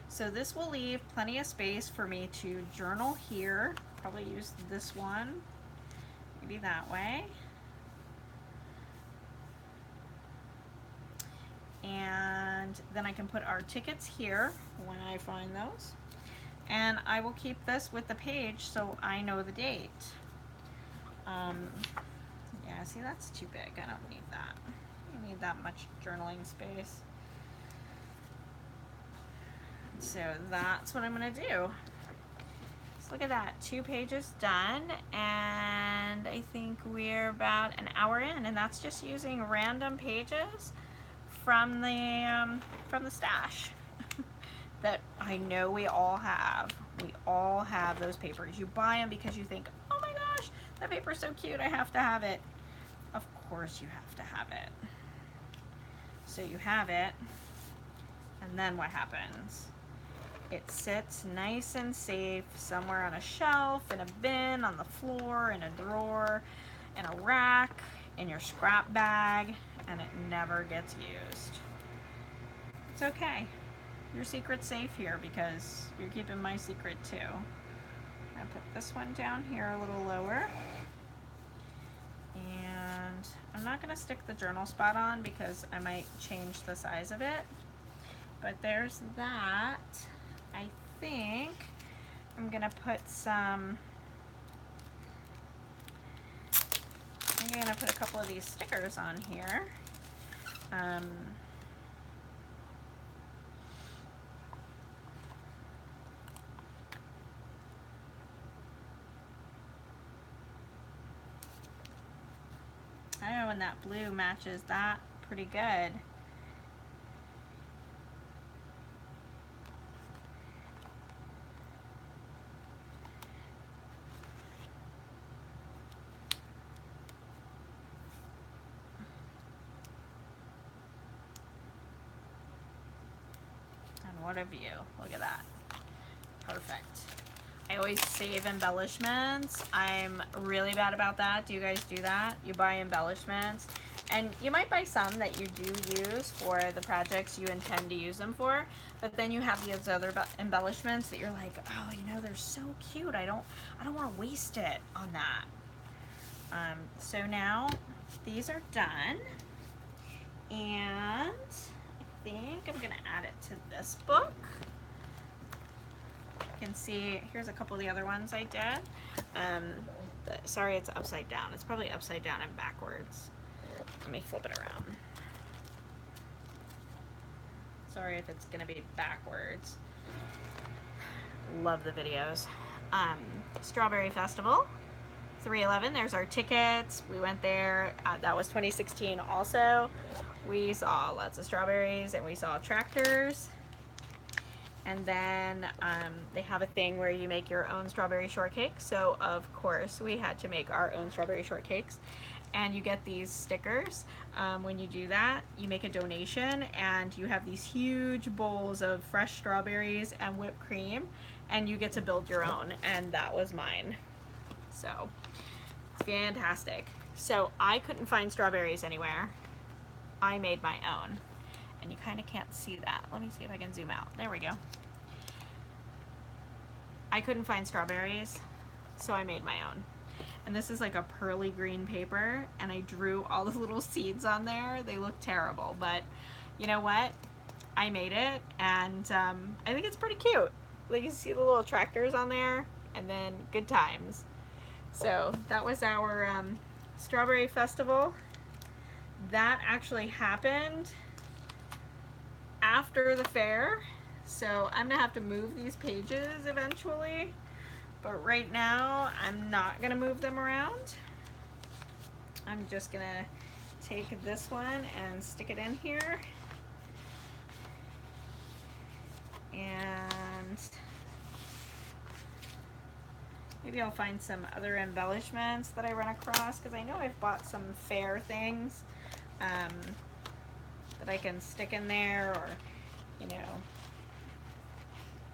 So this will leave plenty of space for me to journal here. Probably use this one, maybe that way. And then I can put our tickets here when I find those. And I will keep this with the page so I know the date. Yeah, see, that's too big. I don't need that. I need that much journaling space. So that's what I'm gonna do. So look at that, 2 pages done, and I think we're about an hour in, and that's just using random pages from the stash that I know we all have. We all have those papers. You buy them because you think, oh my gosh, that paper's so cute, I have to have it. Of course you have to have it. So you have it, and then what happens? It sits nice and safe somewhere on a shelf, in a bin, on the floor, in a drawer, in a rack, in your scrap bag, and it never gets used. It's okay. Your secret's safe here because you're keeping my secret too. I'm gonna put this one down here a little lower. And I'm not gonna stick the journal spot on because I might change the size of it. But there's that. I think I'm gonna put some, I'm gonna put a couple of these stickers on here. And that blue matches that pretty good. And what a view. Look at that. Perfect. I always save embellishments. I'm really bad about that. Do you guys do that? You buy embellishments, and you might buy some that you do use for the projects you intend to use them for, but then you have these other embellishments that you're like, oh, you know, they're so cute. I don't want to waste it on that. So now these are done, and I think I'm gonna add it to this book. You can see, here's a couple of the other ones I did. Sorry, it's upside down. It's probably upside down and backwards. Let me flip it around. Sorry if it's gonna be backwards. Love the videos. Strawberry Festival, 311. There's our tickets. We went there. That was 2016 also. We saw lots of strawberries and we saw tractors. And then they have a thing where you make your own strawberry shortcake. So of course we had to make our own strawberry shortcakes. And you get these stickers. When you do that, you make a donation and you have these huge bowls of fresh strawberries and whipped cream, and you get to build your own, and that was mine. So, fantastic. So I couldn't find strawberries anywhere. I made my own. And you kind of can't see that. Let me see if I can zoom out. There we go. I couldn't find strawberries, so I made my own. And this is like a pearly green paper, and I drew all the little seeds on there. They look terrible, but you know what? I made it, and I think it's pretty cute. Like, you see the little tractors on there, and then good times. So that was our Strawberry Festival. That actually happened after the fair, so I'm gonna have to move these pages eventually. But right now, I'm not gonna move them around. I'm just gonna take this one and stick it in here. And maybe I'll find some other embellishments that I run across, because I know I've bought some fair things that I can stick in there, or, you know,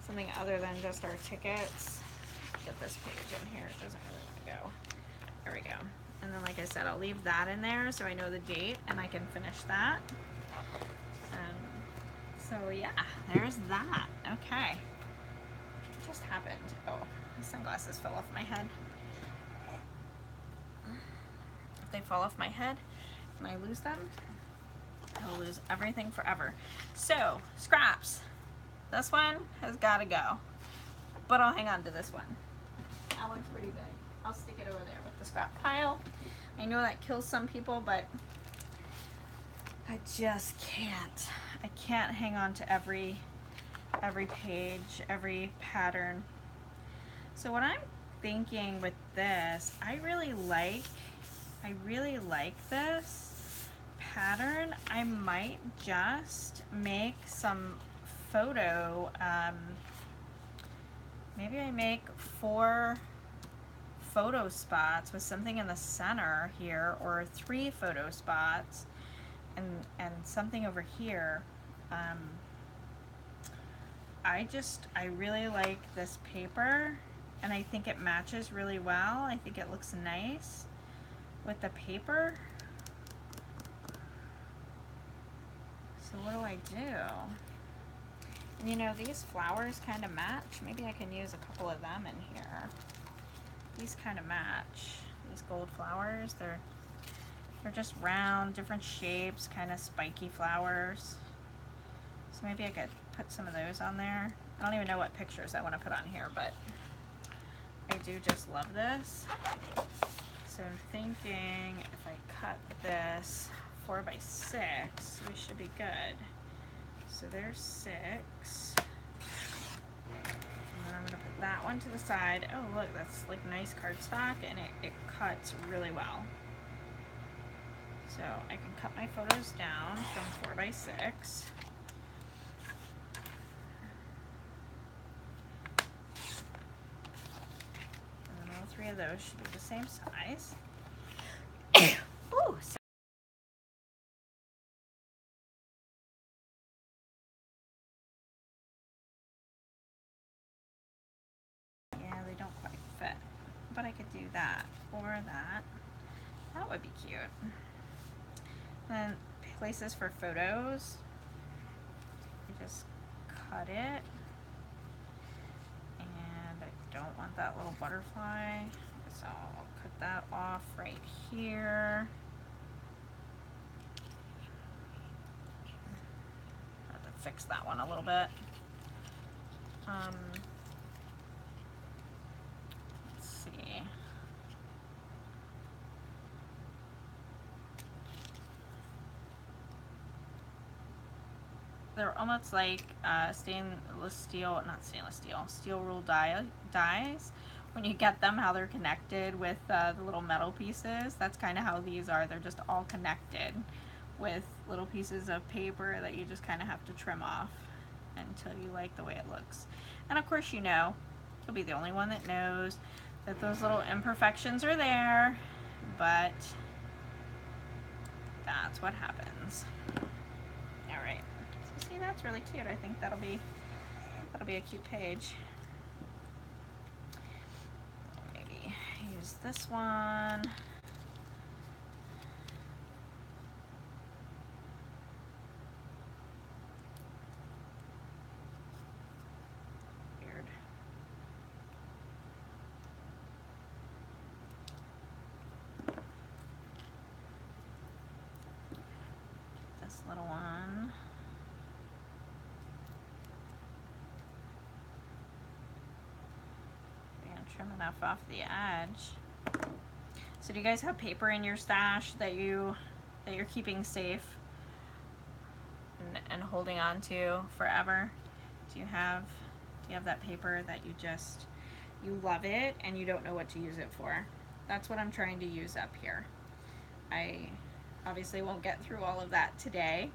something other than just our tickets. Get this page in here. It doesn't really want to go. There we go. And then, like I said, I'll leave that in there so I know the date and I can finish that. So yeah, there's that. Okay. What just happened? Oh, my sunglasses fell off my head. If they fall off my head and I lose them, I'll lose everything forever. So, scraps. This one has got to go. But I'll hang on to this one. That looks pretty big. I'll stick it over there with the scrap pile. I know that kills some people, but I just can't. I can't hang on to every page, every pattern. So what I'm thinking with this, I really like this pattern. I might just make some photo, maybe I make 4 photo spots with something in the center here, or 3 photo spots and something over here. I really like this paper, and I think it matches really well. I think it looks nice with the paper. So what do I do? And you know, these flowers kind of match. Maybe I can use a couple of them in here. These kind of match. These gold flowers, they're just round, different shapes, kind of spiky flowers. So maybe I could put some of those on there. I don't even know what pictures I want to put on here, but I do just love this. So I'm thinking if I cut this 4 by 6, we should be good. So there's 6. And then I'm going to put that one to the side. Oh, look, that's like nice cardstock, and it cuts really well. So I can cut my photos down from 4 by 6. And then all 3 of those should be the same size. Ooh, yeah, they don't quite fit, but I could do that or that. That would be cute. And then places for photos, you just cut it, and I don't want that little butterfly, so I'll cut that off right here. I have to fix that one a little bit. they're almost like stainless steel, not stainless steel, steel rule dies. When you get them, how they're connected with the little metal pieces, that's kind of how these are. They're just all connected with little pieces of paper that you just kind of have to trim off until you like the way it looks. And of course, you know, you'll be the only one that knows that those little imperfections are there, but that's what happens. All right, so see, that's really cute. I think that'll be a cute page. Maybe use this one. Weird. This little one. Trim enough off the edge. So do you guys have paper in your stash that you're keeping safe and holding on to forever? Do you have that paper that you love it and you don't know what to use it for? That's what I'm trying to use up here. I obviously won't get through all of that today,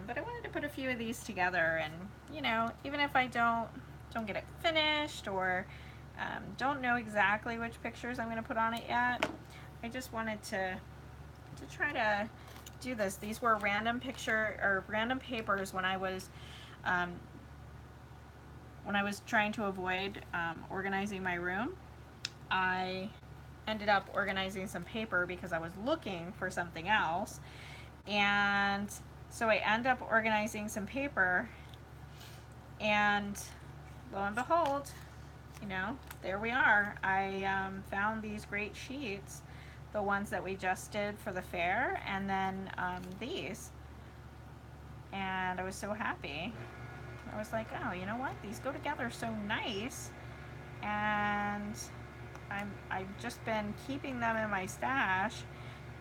but I wanted to put a few of these together, and you know, even if I don't get it finished or don't know exactly which pictures I'm going to put on it yet, I just wanted to try to do this. These were random papers when I was trying to avoid organizing my room. I ended up organizing some paper because I was looking for something else, and so I end up organizing some paper, and lo and behold, you know, there we are. I found these great sheets, the ones that we just did for the fair, and then these, and I was so happy. I was like, oh, you know what, these go together so nice, and I've just been keeping them in my stash.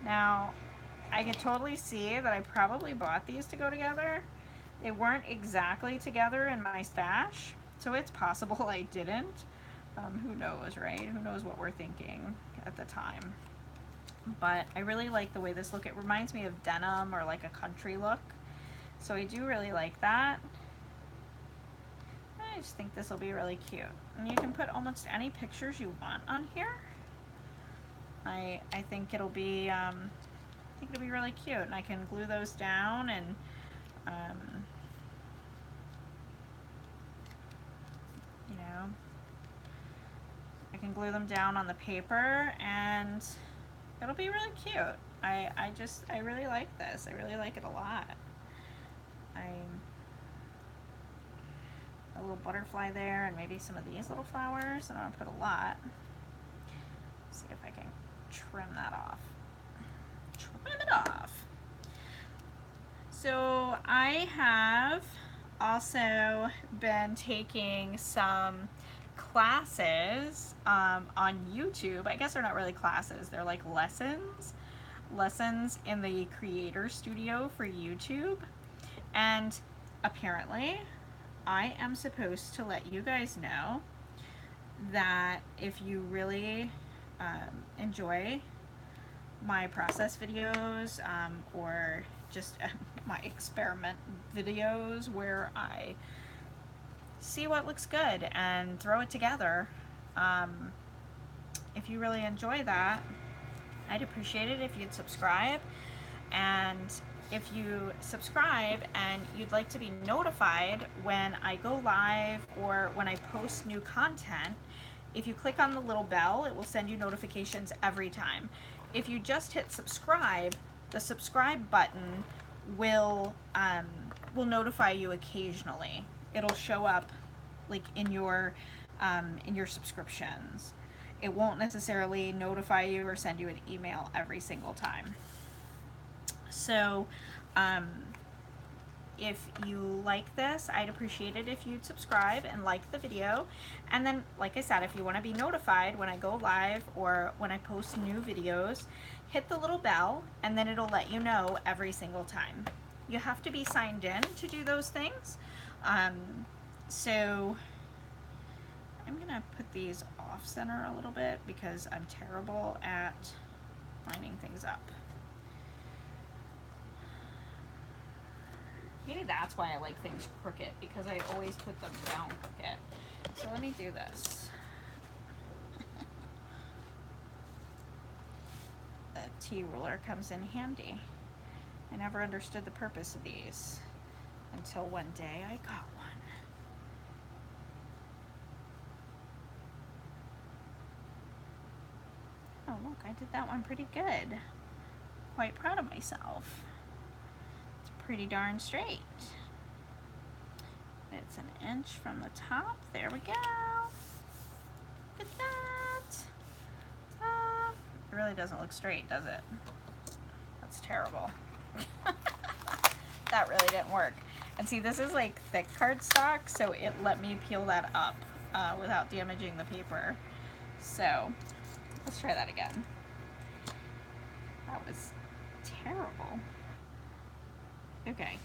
Now I can totally see that I probably bought these to go together. They weren't exactly together in my stash, so it's possible I didn't. Who knows, right? Who knows what we're thinking at the time. But I really like the way this look. It reminds me of denim or like a country look. So I do really like that. I just think this will be really cute. And you can put almost any pictures you want on here. I think it'll be really cute, and I can glue those down, and you know, I can glue them down on the paper, and it'll be really cute. I really like this. I really like it a lot. A little butterfly there, and maybe some of these little flowers. I don't want to put a lot. Let's see if I can trim that off. Trim it off. So I have also been taking some classes on YouTube. I guess they're not really classes, they're like lessons in the Creator Studio for YouTube. And apparently I am supposed to let you guys know that if you really enjoy my process videos or just my experiment videos where I see what looks good and throw it together, if you really enjoy that, I'd appreciate it if you'd subscribe. And if you subscribe and you'd like to be notified when I go live or when I post new content, if you click on the little bell, it will send you notifications every time. If you just hit subscribe, the subscribe button will notify you occasionally. It'll show up like in your subscriptions. It won't necessarily notify you or send you an email every single time. So if you like this, I'd appreciate it if you'd subscribe and like the video. And then, like I said, if you want to be notified when I go live or when I post new videos, hit the little bell, and then it'll let you know every single time. you have to be signed in to do those things. So I'm gonna put these off center a little bit because I'm terrible at lining things up. Maybe that's why I like things crooked, because I always put them down crooked. So let me do this. The T-ruler comes in handy. I never understood the purpose of these until one day I got one. Oh look, I did that one pretty good. Quite proud of myself. It's pretty darn straight. It's an inch from the top. There we go. Look at that. It really doesn't look straight, does it? That's terrible. That really didn't work. And see, this is like thick cardstock, so it let me peel that up without damaging the paper. So let's try that again. That was terrible. Okay.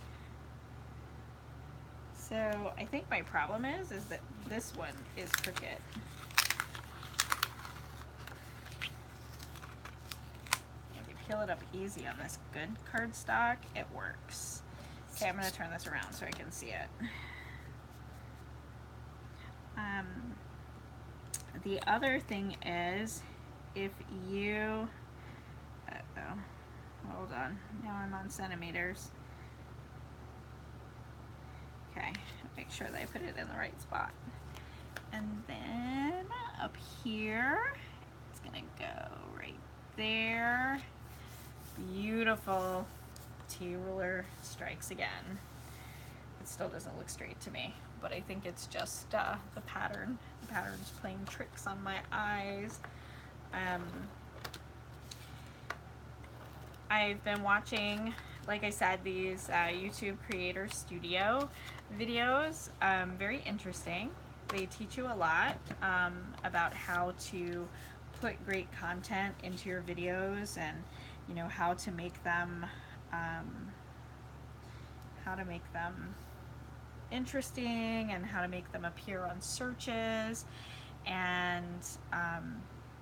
So I think my problem is that this one is crooked. If you peel it up easy on this good cardstock, it works. Okay, I'm going to turn this around so I can see it. The other thing is, if you, hold on, now I'm on centimeters. Okay, make sure that I put it in the right spot. And then up here, it's gonna go right there. Beautiful. T-ruler strikes again. It still doesn't look straight to me, but I think it's just the pattern. The pattern's playing tricks on my eyes. I've been watching, like I said, these YouTube Creator Studio videos. Very interesting. They teach you a lot about how to put great content into your videos, and you know, how to make them interesting, and how to make them appear on searches. And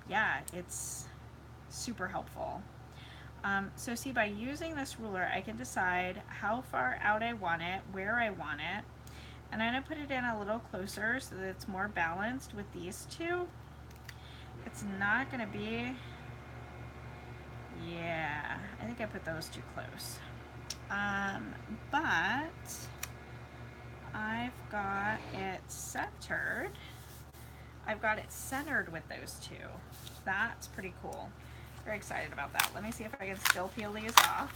yeah, it's super helpful. So see, by using this ruler, I can decide how far out I want it, where I want it, and I'm going to put it in a little closer so that it's more balanced with these two. It's not going to be, yeah, I think I put those too close. But I've got it centered. I've got it centered with those two. That's pretty cool. Very excited about that. Let me see if I can still peel these off.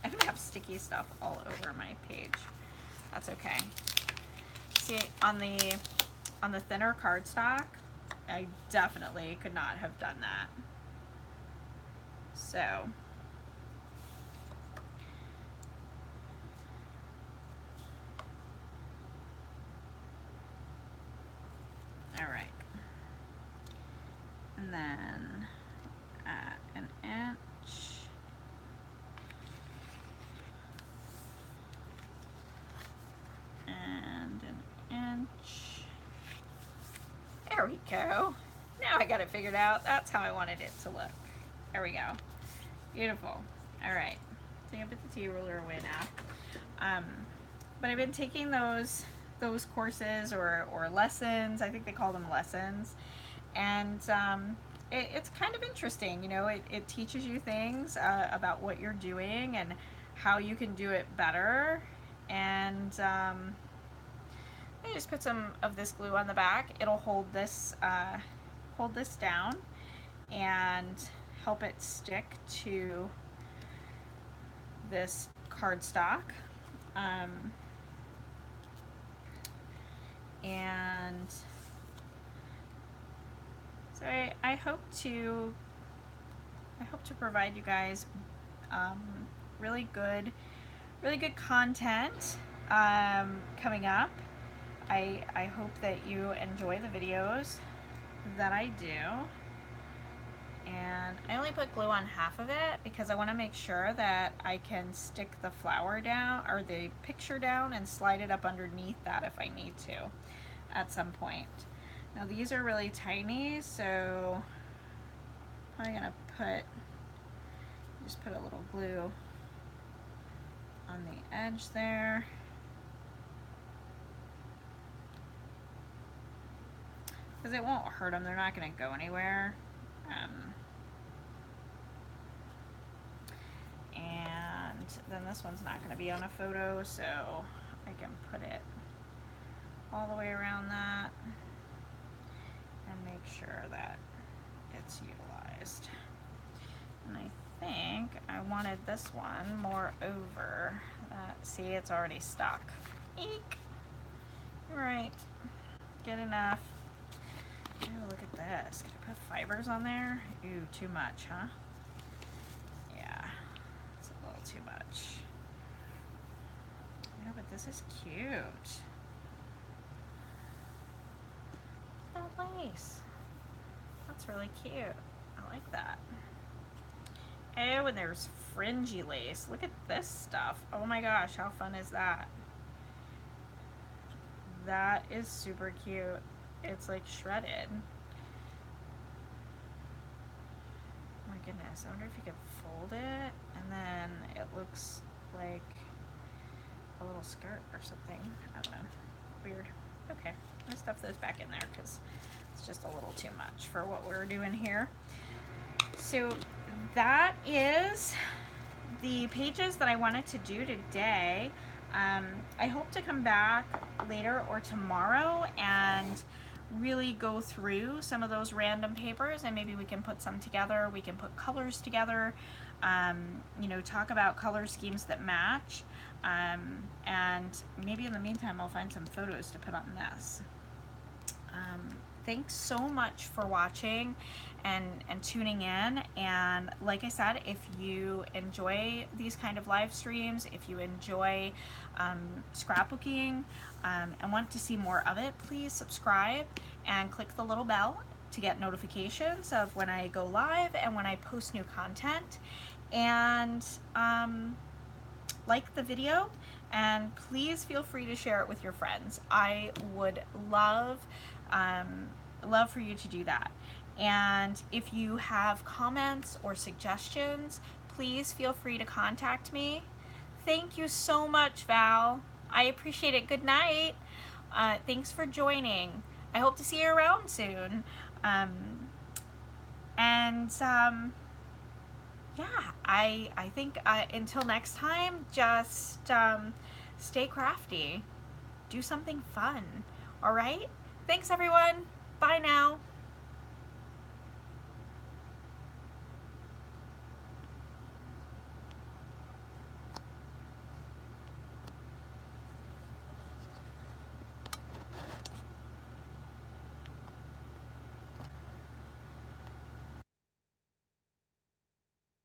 I'm gonna have sticky stuff all over my page. That's okay. See, on the thinner cardstock, I definitely could not have done that. So all right. And then at an inch, and an inch. There we go. Now I got it figured out. That's how I wanted it to look. There we go. Beautiful. All right. So I'm gonna put the T-ruler away now. But I've been taking those courses or lessons. I think they call them lessons. And it's kind of interesting, you know, it teaches you things about what you're doing and how you can do it better. And I just put some of this glue on the back. It'll hold this down and help it stick to this cardstock. And so I hope to provide you guys really good content coming up. I hope that you enjoy the videos that I do, And I only put glue on half of it because I want to make sure that I can stick the flower down or the picture down and slide it up underneath that if I need to at some point. Now these are really tiny, so I'm probably gonna just put a little glue on the edge there. Because it won't hurt them, they're not gonna go anywhere. And then this one's not gonna be on a photo, so I can put it all the way around that and make sure that it's utilized. And I think I wanted this one more over. See, it's already stuck. Eek! Right, good enough. Oh, look at this. Can I put fibers on there? Ooh, too much, huh? Yeah, it's a little too much. Yeah, but this is cute. That lace. That's really cute. I like that. Oh, and there's fringy lace. Look at this stuff. Oh my gosh, how fun is that? That is super cute. It's like shredded. Oh my goodness, I wonder if you could fold it and then it looks like a little skirt or something. I don't know. Weird. Okay, I'm gonna stuff those back in there because it's just a little too much for what we're doing here. So that is the pages that I wanted to do today. I hope to come back later or tomorrow and really go through some of those random papers, and maybe we can put some together. We can put colors together, you know, talk about color schemes that match, and maybe in the meantime I'll find some photos to put on this. Thanks so much for watching and tuning in. And like I said, if you enjoy these kind of live streams, if you enjoy scrapbooking and want to see more of it, please subscribe and click the little bell to get notifications of when I go live and when I post new content. And like the video, and please feel free to share it with your friends. I would love for you to do that. And if you have comments or suggestions, please feel free to contact me. Thank you so much, Val. I appreciate it. Good night. Thanks for joining. I hope to see you around soon. Yeah, I think until next time, just stay crafty. Do something fun. All right? Thanks, everyone. Bye now.